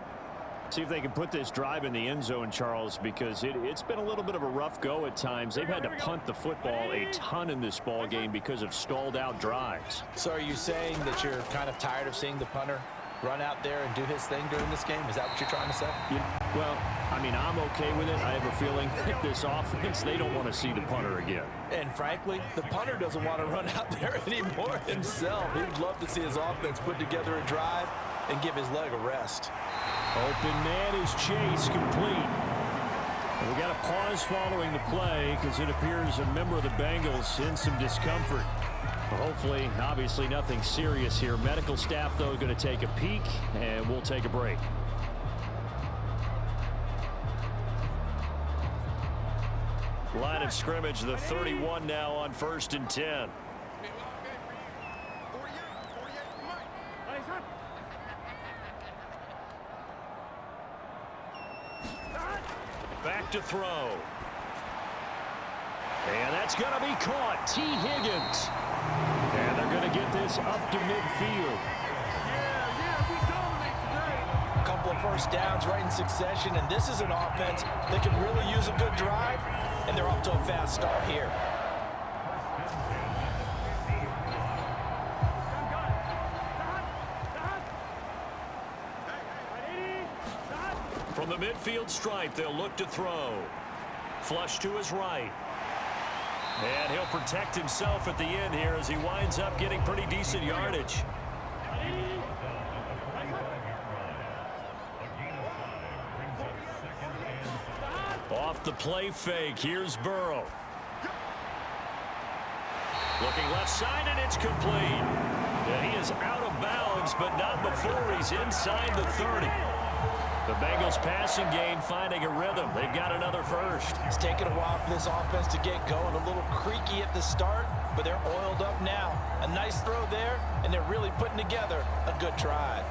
Speaker 5: See if they can put this drive in the end zone, Charles, because it's been a little bit of a rough go at times. They've had to punt the football a ton in this ball game because of stalled-out drives.
Speaker 3: So are you saying that you're kind of tired of seeing the punter run out there and do his thing during this game? Is that what you're trying to say?
Speaker 5: Well, I mean, I'm okay with it. I have a feeling that this offense, they don't want to see the punter again.
Speaker 3: And frankly, the punter doesn't want to run out there anymore himself. He'd love to see his offense put together a drive and give his leg a rest.
Speaker 2: Open man is Chase, complete. And we got a pause following the play because it appears a member of the Bengals in some discomfort. Hopefully, obviously nothing serious here. Medical staff, though, going to take a peek, and we'll take a break. Line of scrimmage, the 31 now on first and 10. Back to throw. And that's going to be caught. T. Higgins. And they're going to get this up to midfield.
Speaker 3: A couple of first downs right in succession, and this is an offense that could really use a good drive, and they're off to a fast start here.
Speaker 2: From the midfield stripe, they'll look to throw. Flush to his right. And he'll protect himself at the end here as he winds up getting pretty decent yardage. Off the play fake, here's Burrow. Looking left side, and it's complete. And he is out of bounds, but not before he's inside the 30. The Bengals passing game finding a rhythm. They've got another first.
Speaker 3: It's taken a while for this offense to get going. A little creaky at the start, but they're oiled up now. A nice throw there, and they're really putting together a good drive.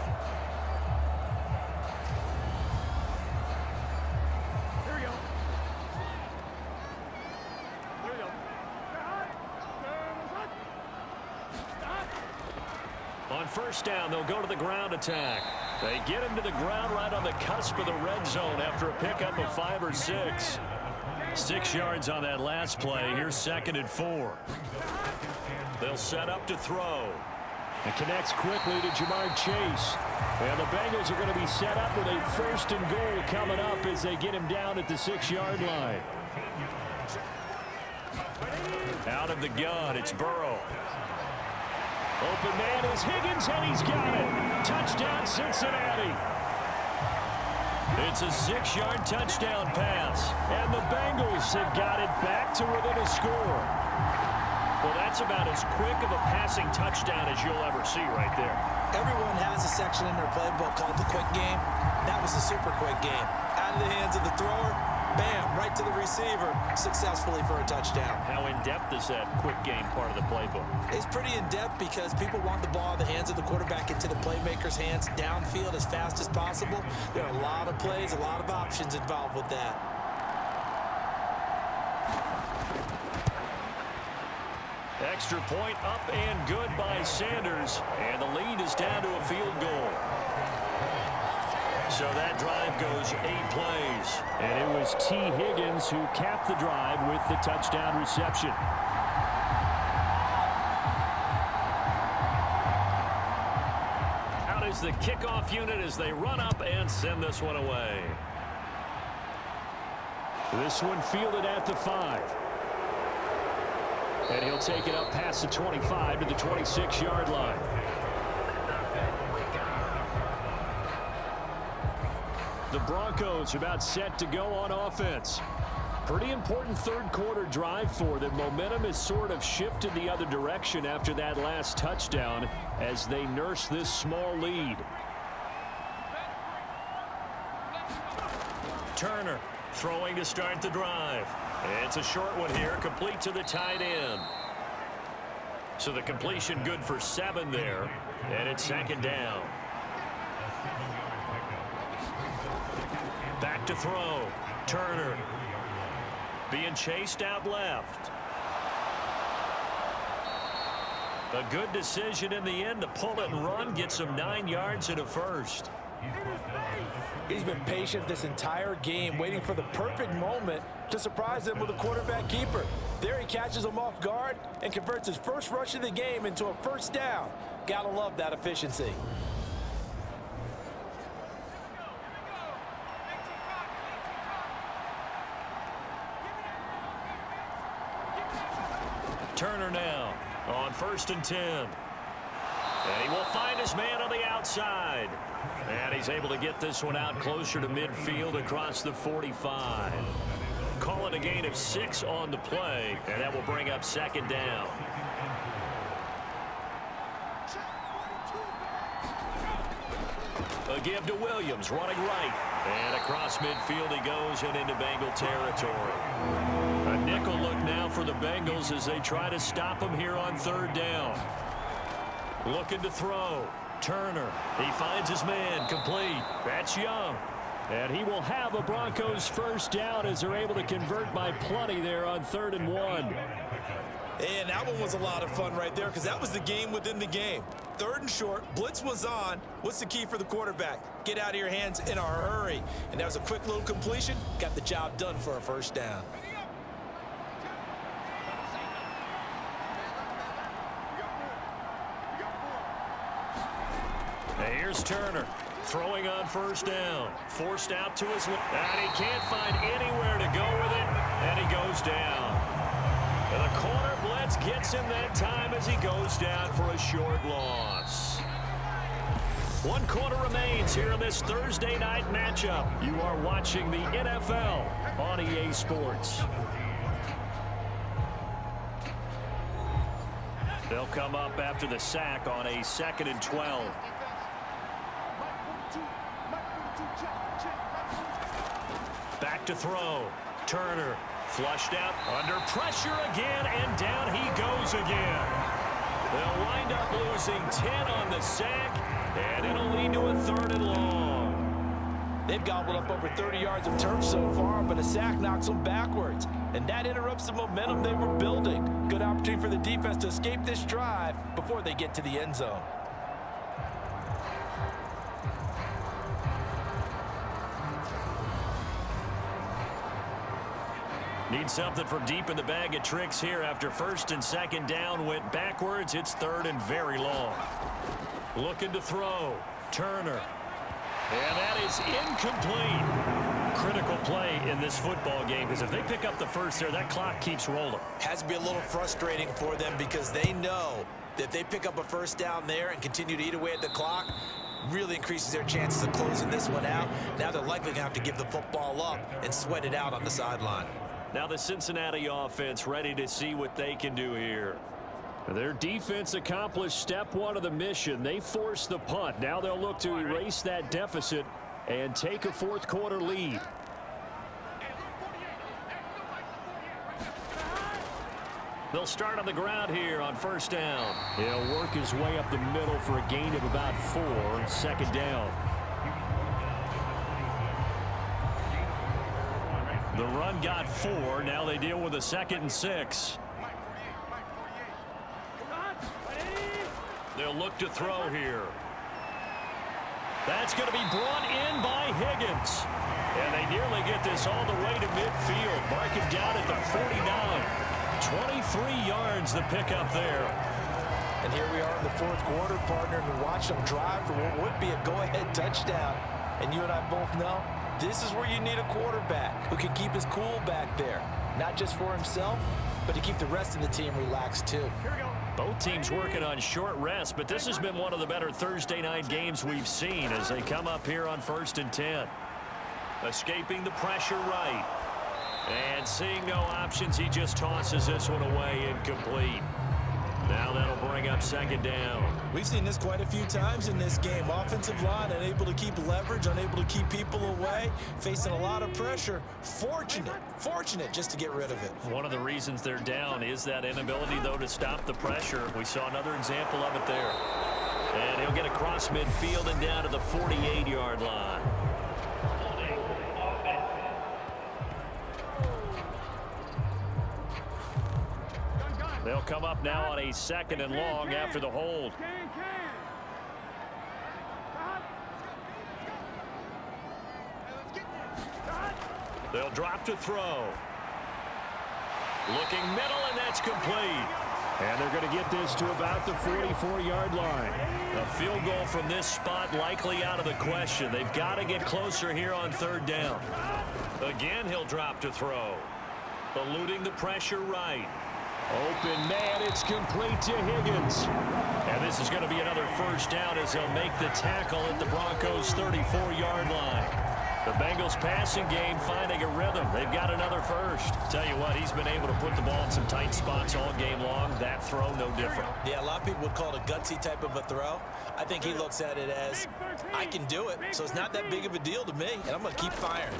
Speaker 2: On first down, they'll go to the ground attack. They get him to the ground right on the cusp of the red zone after a pickup of 5 or 6. 6 yards on that last play. Here's second and 4. They'll set up to throw. It connects quickly to Jamar Chase. And the Bengals are going to be set up with a first and goal coming up as they get him down at the 6-yard line. Out of the gun, it's Burrow. Open man is Higgins, and he's got it. Touchdown, Cincinnati. It's a 6-yard touchdown pass, and the Bengals have got it back to within a score. Well, that's about as quick of a passing touchdown as you'll ever see right there.
Speaker 3: Everyone has a section in their playbook called the quick game. That was a super quick game. Out of the hands of the thrower, bam, right to the receiver, successfully for a touchdown.
Speaker 2: How in-depth is that quick game part of the playbook?
Speaker 3: It's pretty in-depth because people want the ball in the hands of the quarterback into the playmaker's hands downfield as fast as possible. There are a lot of plays, a lot of options involved with that.
Speaker 2: Extra point up and good by Sanders, and the lead is down to a field goal. So that drive goes 8 plays.
Speaker 5: And it was T. Higgins who capped the drive with the touchdown reception.
Speaker 2: Out is the kickoff unit as they run up and send this one away.
Speaker 5: This one fielded at the 5.
Speaker 2: And he'll take it up past the 25 to the 26-yard line. The Broncos about set to go on offense. Pretty important third-quarter drive for them. Momentum has sort of shifted the other direction after that last touchdown as they nurse this small lead. Turner throwing to start the drive. It's a short one here, complete to the tight end. So the completion good for 7 there, and it's second down. Back to throw. Turner being chased out left. A good decision in the end to pull it and run, gets him 9 yards and a first.
Speaker 3: He's been patient this entire game, waiting for the perfect moment to surprise them with a quarterback keeper. There he catches him off guard and converts his first rush of the game into a first down. Gotta love that efficiency.
Speaker 2: Turner now on 1st and 10. And he will find his man on the outside. And he's able to get this one out closer to midfield across the 45. Call it a gain of 6 on the play, and that will bring up second down. A give to Williams, running right. And across midfield he goes and into Bengal territory. A nickel look now for the Bengals as they try to stop him here on 3rd down. Looking to throw. Turner. He finds his man. Complete. That's Young. And he will have a Broncos first down as they're able to convert by plenty there on 3rd and 1.
Speaker 3: And that one was a lot of fun right there because that was the game within the game. 3rd and short. Blitz was on. What's the key for the quarterback? Get out of your hands in a hurry. And that was a quick little completion. Got the job done for a first down.
Speaker 2: Here's Turner throwing on 1st down. Forced out to his left. And he can't find anywhere to go with it. And he goes down. And the corner blitz gets him that time as he goes down for a short loss. 1 quarter remains here in this Thursday night matchup. You are watching the NFL on EA Sports. They'll come up after the sack on a 2nd and 12. Back to throw. Turner flushed out under pressure again, and down he goes again. They'll wind up losing 10 on the sack, and it'll lead to a 3rd and long. They've gobbled up over 30 yards of turf so far, but a sack knocks them backwards, and that interrupts the momentum they were building. Good opportunity for the defense to escape this drive before they get to the end zone. Need something from deep in the bag of tricks here after 1st and 2nd down went backwards. It's 3rd and very long. Looking to throw. Turner. And that is incomplete. Critical play in this football game because if they pick up the first there, that clock keeps rolling. Has to be a little frustrating for them because they know that if they pick up a first down there and continue to eat away at the clock, really increases their chances of closing this one out. Now they're likely going to have to give the football up and sweat it out on the sideline. Now the Cincinnati offense ready to see what they can do here. Their defense accomplished step 1 of the mission. They forced the punt. Now they'll look to erase that deficit and take a 4th quarter lead. They'll start on the ground here on 1st down. He'll work his way up the middle for a gain of about 4. 2nd down. The run got 4. Now they deal with a 2nd and 6. They'll look to throw here. That's going to be brought in by Higgins. And they nearly get this all the way to midfield. Mark him down at the 49. 23 yards the pickup there. And here we are in the 4th quarter, partner, and watch them drive for what would be a go-ahead touchdown. And you and I both know
Speaker 3: This is where you need a quarterback who can keep his cool back there. Not just for himself, but to keep the rest of the team relaxed too.
Speaker 2: Both teams working on short rest, but this has been one of the better Thursday night games we've seen as they come up here on 1st and 10. Escaping the pressure right. And seeing no options, he just tosses this one away incomplete. Now that'll bring up 2nd down.
Speaker 3: We've seen this quite a few times in this game. Offensive line unable to keep leverage, unable to keep people away, facing a lot of pressure. Fortunate just to get rid of it.
Speaker 2: One of the reasons they're down is that inability, though, to stop the pressure. We saw another example of it there. And he'll get across midfield and down to the 48-yard line. They'll come up now on a 2nd and long after the hold. They'll drop to throw. Looking middle, and that's complete.
Speaker 5: And they're going to get this to about the 44-yard line.
Speaker 2: A field goal from this spot likely out of the question. They've got to get closer here on 3rd down. Again, he'll drop to throw. Eluding the pressure right.
Speaker 5: Open man, it's complete to Higgins.
Speaker 2: And this is going to be another 1st down as they'll make the tackle at the Broncos' 34-yard line. The Bengals passing game finding a rhythm. They've got another 1st. Tell you what, he's been able to put the ball in some tight spots all game long. That throw, no different.
Speaker 3: Yeah, a lot of people would call it a gutsy type of a throw. I think he looks at it as, I can do it, so it's not that big of a deal to me, and I'm going to keep firing.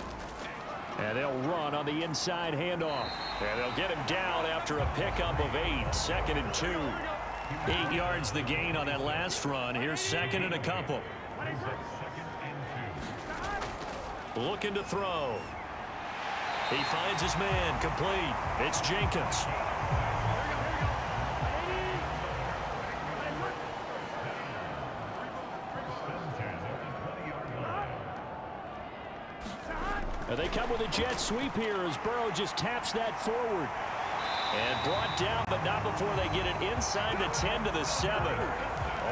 Speaker 5: And they'll run on the inside handoff.
Speaker 2: And they'll get him down after a pickup of 8. 2nd and 2. 8 yards the gain on that last run. Here's 2nd and a couple. Looking to throw. He finds his man. Complete. It's Jenkins.
Speaker 5: They come with a jet sweep here as Burrow just taps that forward.
Speaker 2: And brought down, but not before they get it inside the 10 to the 7.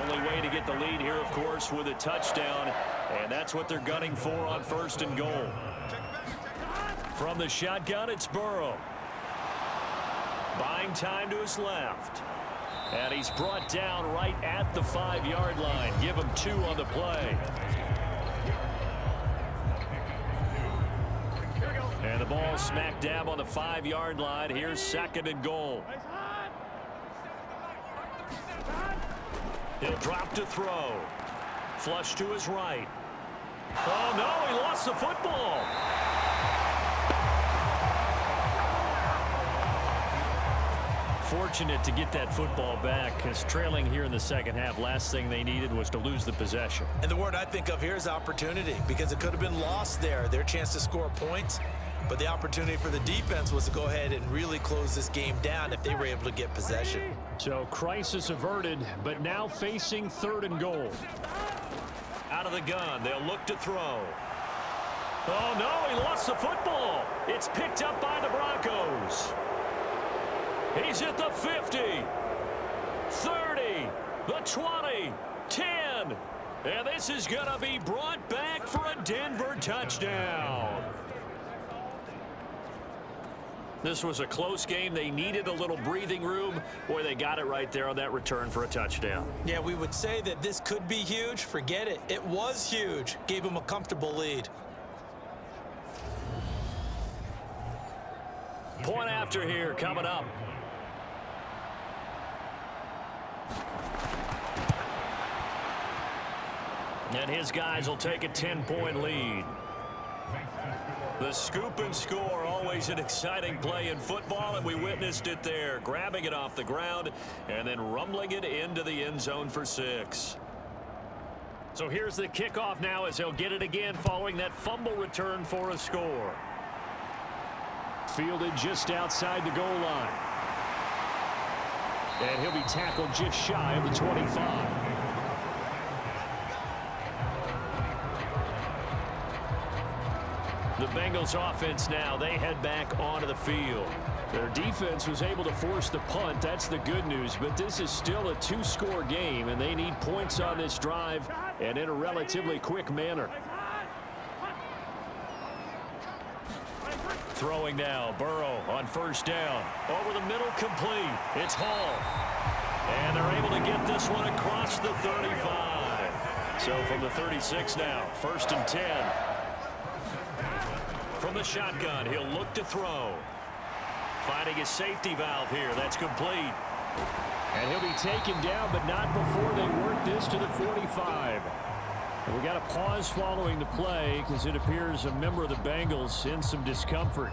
Speaker 2: Only way to get the lead here, of course, with a touchdown. And that's what they're gunning for on 1st and goal. From the shotgun, it's Burrow. Buying time to his left. And he's brought down right at the 5-yard line. Give him 2 on the play. And the ball smack dab on the 5-yard line. Here's 2nd and goal. He'll drop to throw. Flush to his right. Oh, no, he lost the football. Fortunate to get that football back, because trailing here in the 2nd half, last thing they needed was to lose the possession.
Speaker 3: And the word I think of here is opportunity, because it could have been lost there. Their chance to score points. But the opportunity for the defense was to go ahead and really close this game down if they were able to get possession.
Speaker 5: So crisis averted, but now facing 3rd and goal.
Speaker 2: Out of the gun, they'll look to throw. Oh, no, he lost the football. It's picked up by the Broncos. He's at the 50, 30, the 20, 10. And this is going to be brought back for a Denver touchdown. This was a close game. They needed a little breathing room. Boy, they got it right there on that return for a touchdown.
Speaker 3: Yeah, we would say that this could be huge. Forget it. It was huge. Gave them a comfortable lead.
Speaker 2: Point after here coming up. And his guys will take a 10-point lead. The scoop and score, always an exciting play in football, and we witnessed it there. Grabbing it off the ground and then rumbling it into the end zone for 6. So here's the kickoff now as he'll get it again following that fumble return for a score.
Speaker 5: Fielded just outside the goal line. And he'll be tackled just shy of the 25.
Speaker 2: The Bengals offense now, they head back onto the field.
Speaker 5: Their defense was able to force the punt. That's the good news, but this is still a 2-score game, and they need points on this drive and in a relatively quick manner.
Speaker 2: Throwing now, Burrow on first down. Over the middle, complete. It's Hall. And they're able to get this one across the 35. So from the 36 now, 1st and 10. From the shotgun, he'll look to throw. Finding his safety valve here. That's complete.
Speaker 5: And he'll be taken down, but not before they work this to the 45. We got a pause following the play because it appears a member of the Bengals in some discomfort.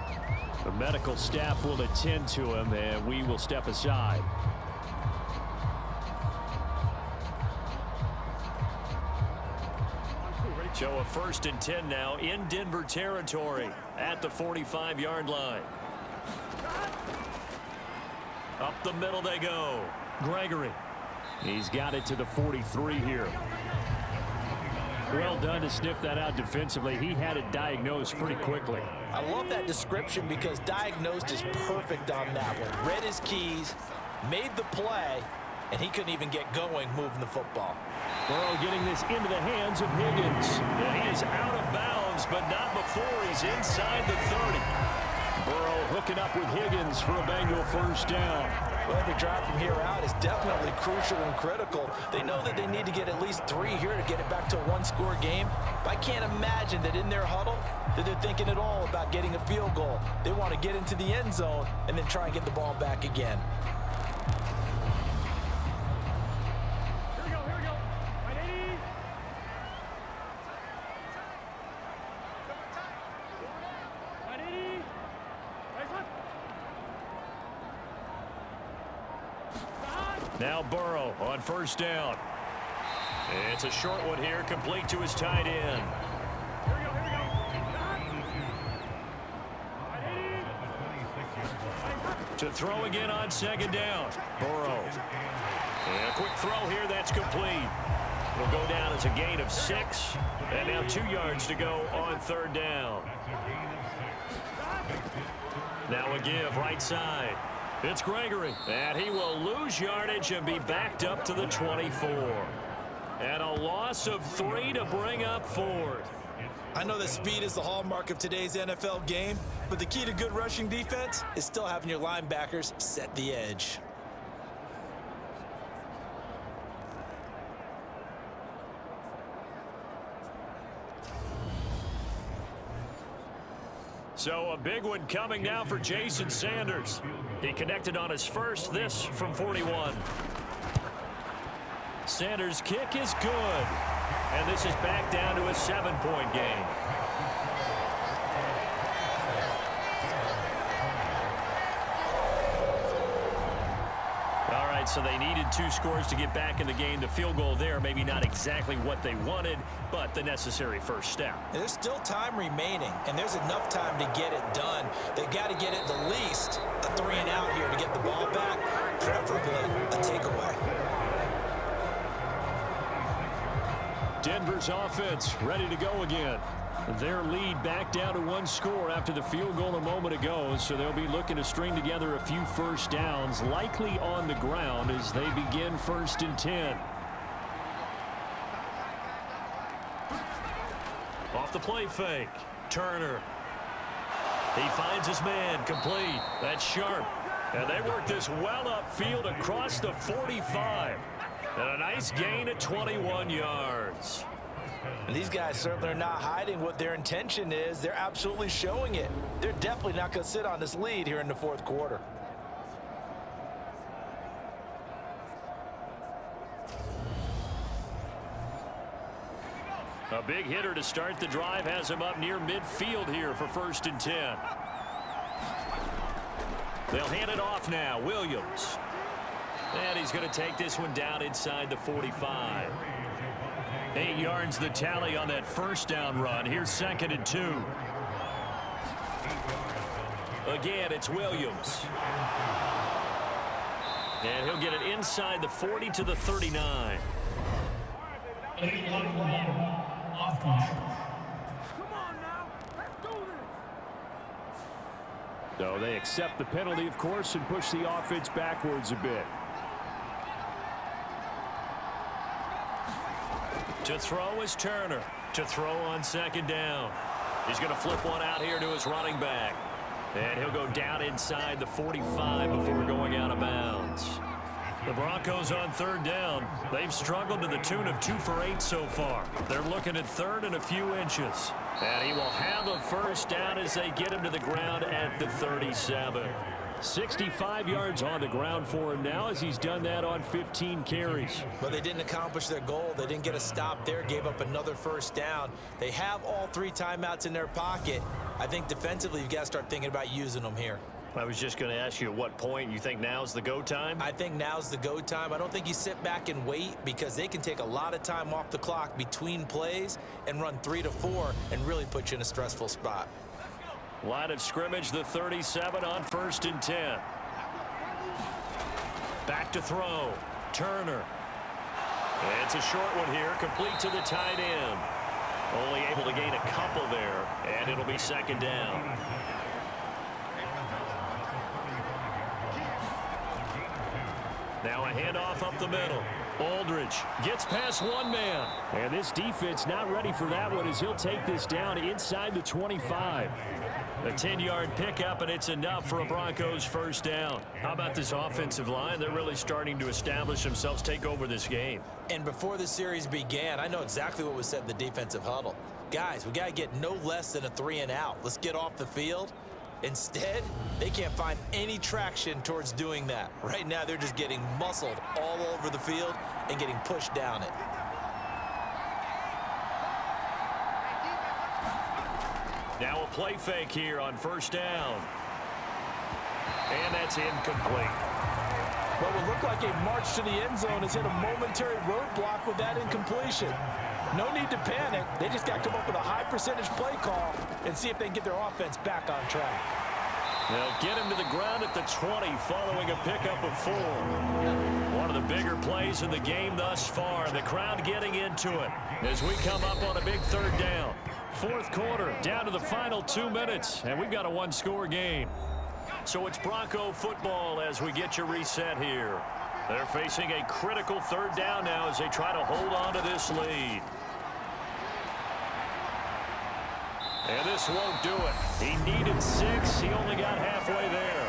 Speaker 5: The medical staff will attend to him, and we will step aside.
Speaker 2: So a 1st and 10 now in Denver territory at the 45-yard line. Up the middle they go. Gregory.
Speaker 5: He's got it to the 43 here. Well done to sniff that out defensively. He had it diagnosed pretty quickly.
Speaker 3: I love that description because diagnosed is perfect on that one. Read his keys, made the play, and he couldn't even get going moving the football.
Speaker 5: Burrow getting this into the hands of Higgins.
Speaker 2: And he is out of bounds, but not before he's inside the 30.
Speaker 5: Burrow hooking up with Higgins for a Bengal first down.
Speaker 3: Well, the drive from here out is definitely crucial and critical. They know that they need to get at least 3 here to get it back to a one-score game. But I can't imagine that in their huddle that they're thinking at all about getting a field goal. They want to get into the end zone and then try and get the ball back again.
Speaker 2: Now Burrow on first down. It's a short one here, complete to his tight end. To throw again on 2nd down. Burrow. And a quick throw here, that's complete. It'll go down as a gain of 6. And now 2 yards to go on 3rd down. Now a give right side. It's Gregory, and he will lose yardage and be backed up to the 24. And a loss of 3 to bring up 4th.
Speaker 3: I know that speed is the hallmark of today's NFL game, but the key to good rushing defense is still having your linebackers set the edge.
Speaker 2: So a big one coming now for Jason Sanders. He connected on his first, this from 41. Sanders' kick is good. And this is back down to a 7-point game. All right, so they needed 2 scores to get back in the game. The field goal there, maybe not exactly what they wanted, but the necessary first step.
Speaker 3: There's still time remaining, and there's enough time to get it done. They've got to get at the least a 3 and out here to get the ball back, preferably a takeaway.
Speaker 5: Denver's offense ready to go again. Their lead back down to 1 score after the field goal a moment ago, so they'll be looking to string together a few first downs, likely on the ground as they begin 1st and 10.
Speaker 2: Off the play fake, Turner. He finds his man, complete. That's sharp. And they work this well upfield across the 45. And a nice gain at 21 yards.
Speaker 3: And these guys certainly are not hiding what their intention is. They're absolutely showing it. They're definitely not going to sit on this lead here in the 4th quarter.
Speaker 2: A big hitter to start the drive has him up near midfield here for 1st and 10. They'll hand it off now. Williams. And he's going to take this one down inside the 45. 8 yards the tally on that first down run. Here's 2nd and 2. Again, it's Williams. And he'll get it inside the 40 to the 39.
Speaker 5: So they accept the penalty, of course, and push the offense backwards a bit.
Speaker 2: To throw is Turner. To throw on 2nd down. He's going to flip one out here to his running back. And he'll go down inside the 45 before going out of bounds. The Broncos on third down. They've struggled to the tune of 2 for 8 so far. They're looking at third and a few inches. And he will have a first down as they get him to the ground at the 37. 65 yards on the ground for him now as he's done that on 15 carries.
Speaker 3: But they didn't accomplish their goal. They didn't get a stop there, gave up another first down. They have all 3 timeouts in their pocket. I think defensively you've got to start thinking about using them here.
Speaker 2: I was just going to ask you at what point you think now's the go time?
Speaker 3: I think now's the go time. I don't think you sit back and wait because they can take a lot of time off the clock between plays and run 3 to 4 and really put you in a stressful spot.
Speaker 2: Line of scrimmage, the 37 on 1st and 10. Back to throw. Turner. It's a short one here, complete to the tight end. Only able to gain a couple there, and it'll be 2nd down. Now a handoff up the middle. Aldridge gets past one man.
Speaker 5: And this defense not ready for that one as he'll take this down inside the 25.
Speaker 2: A 10-yard pickup, and it's enough for a Broncos first down. How about this offensive line? They're really starting to establish themselves, take over this game.
Speaker 3: And before the series began, I know exactly what was said in the defensive huddle. Guys, we got to get no less than a 3 and out. Let's get off the field. Instead, they can't find any traction towards doing that. Right now, they're just getting muscled all over the field and getting pushed down it.
Speaker 2: Now a play fake here on 1st down. And that's incomplete.
Speaker 3: What would look like a march to the end zone has hit a momentary roadblock with that incompletion. No need to panic. They just got to come up with a high percentage play call and see if they can get their offense back on track.
Speaker 2: They'll get him to the ground at the 20 following a pickup of 4. One of the bigger plays in the game thus far. The crowd getting into it as we come up on a big 3rd down. 4th quarter, down to the final 2 minutes, and we've got a 1-score game. So it's Bronco football as we get you reset here. They're facing a critical 3rd down now as they try to hold on to this lead. And this won't do it. He needed 6. He only got halfway there.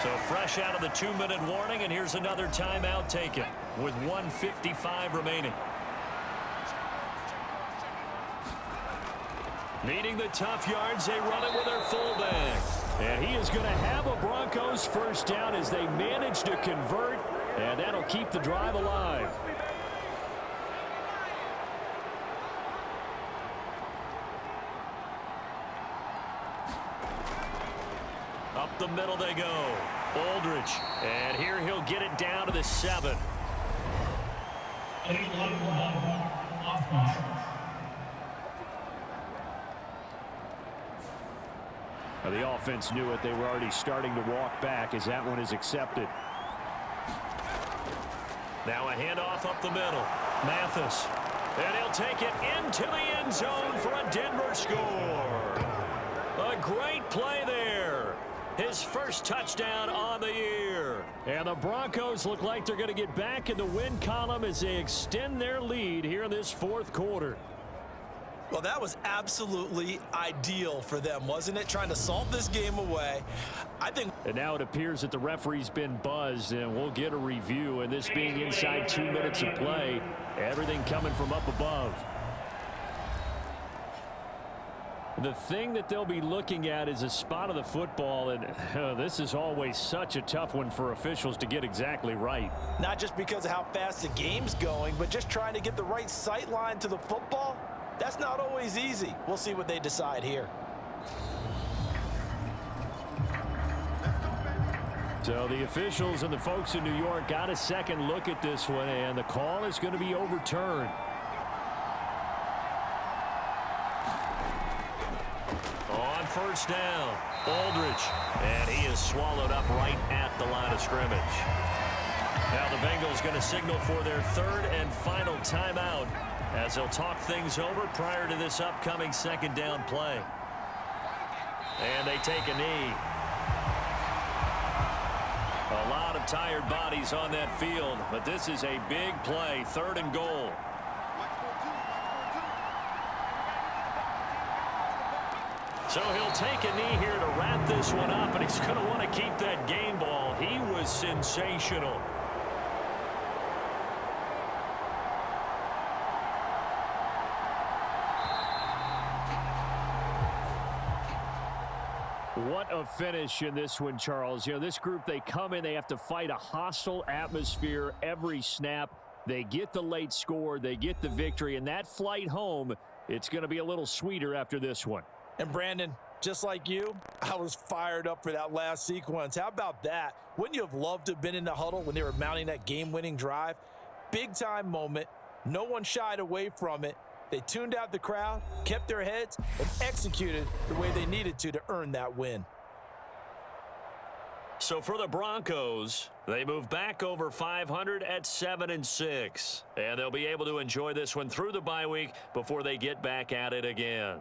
Speaker 2: So fresh out of the 2-minute warning, and here's another timeout taken with 1:55 remaining. Needing the tough yards, they run it with their fullback.
Speaker 5: And he is going to have a Broncos first down as they manage to convert, and that'll keep the drive alive.
Speaker 2: Up the middle they go. Aldridge. And here he'll get it down to the 7.
Speaker 5: The offense knew it. They were already starting to walk back as that one is accepted.
Speaker 2: Now a handoff up the middle. Mathis. And he'll take it into the end zone for a Denver score. A great play there. His first touchdown on the year.
Speaker 5: And the Broncos look like they're going to get back in the win column as they extend their lead here in this 4th quarter.
Speaker 3: Well, that was absolutely ideal for them, wasn't it? Trying to salt this game away.
Speaker 5: And now it appears that the referee's been buzzed, and we'll get a review. And this being inside 2 minutes of play, everything coming from up above. The thing that they'll be looking at is a spot of the football, and this is always such a tough one for officials to get exactly right.
Speaker 3: Not just because of how fast the game's going, but just trying to get the right sight line to the football. That's not always easy. We'll see what they decide here.
Speaker 5: So the officials and the folks in New York got a second look at this one, and the call is going to be overturned.
Speaker 2: On 1st down, Aldridge. And he is swallowed up right at the line of scrimmage. Now the Bengals going to signal for their 3rd and final timeout as they'll talk things over prior to this upcoming 2nd down play. And they take a knee. A lot of tired bodies on that field, but this is a big play, 3rd and goal. So he'll take a knee here to wrap this one up, and he's going to want to keep that game ball. He was sensational.
Speaker 5: What a finish in this one, Charles. You know, this group, they come in, they have to fight a hostile atmosphere every snap. They get the late score, they get the victory, and that flight home, it's going to be a little sweeter after this one.
Speaker 3: And Brandon, just like you, I was fired up for that last sequence. How about that? Wouldn't you have loved to have been in the huddle when they were mounting that game-winning drive? Big-time moment. No one shied away from it. They tuned out the crowd, kept their heads, and executed the way they needed to earn that win.
Speaker 2: So for the Broncos, they move back over 500 at 7-6. And they'll be able to enjoy this one through the bye week before they get back at it again.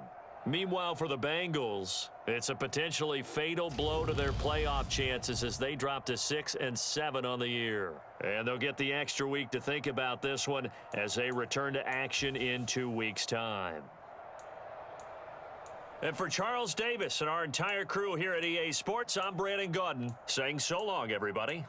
Speaker 2: Meanwhile, for the Bengals, it's a potentially fatal blow to their playoff chances as they drop to 6-7 on the year. And they'll get the extra week to think about this one as they return to action in 2 weeks' time. And for Charles Davis and our entire crew here at EA Sports, I'm Brandon Gaudin saying so long, everybody.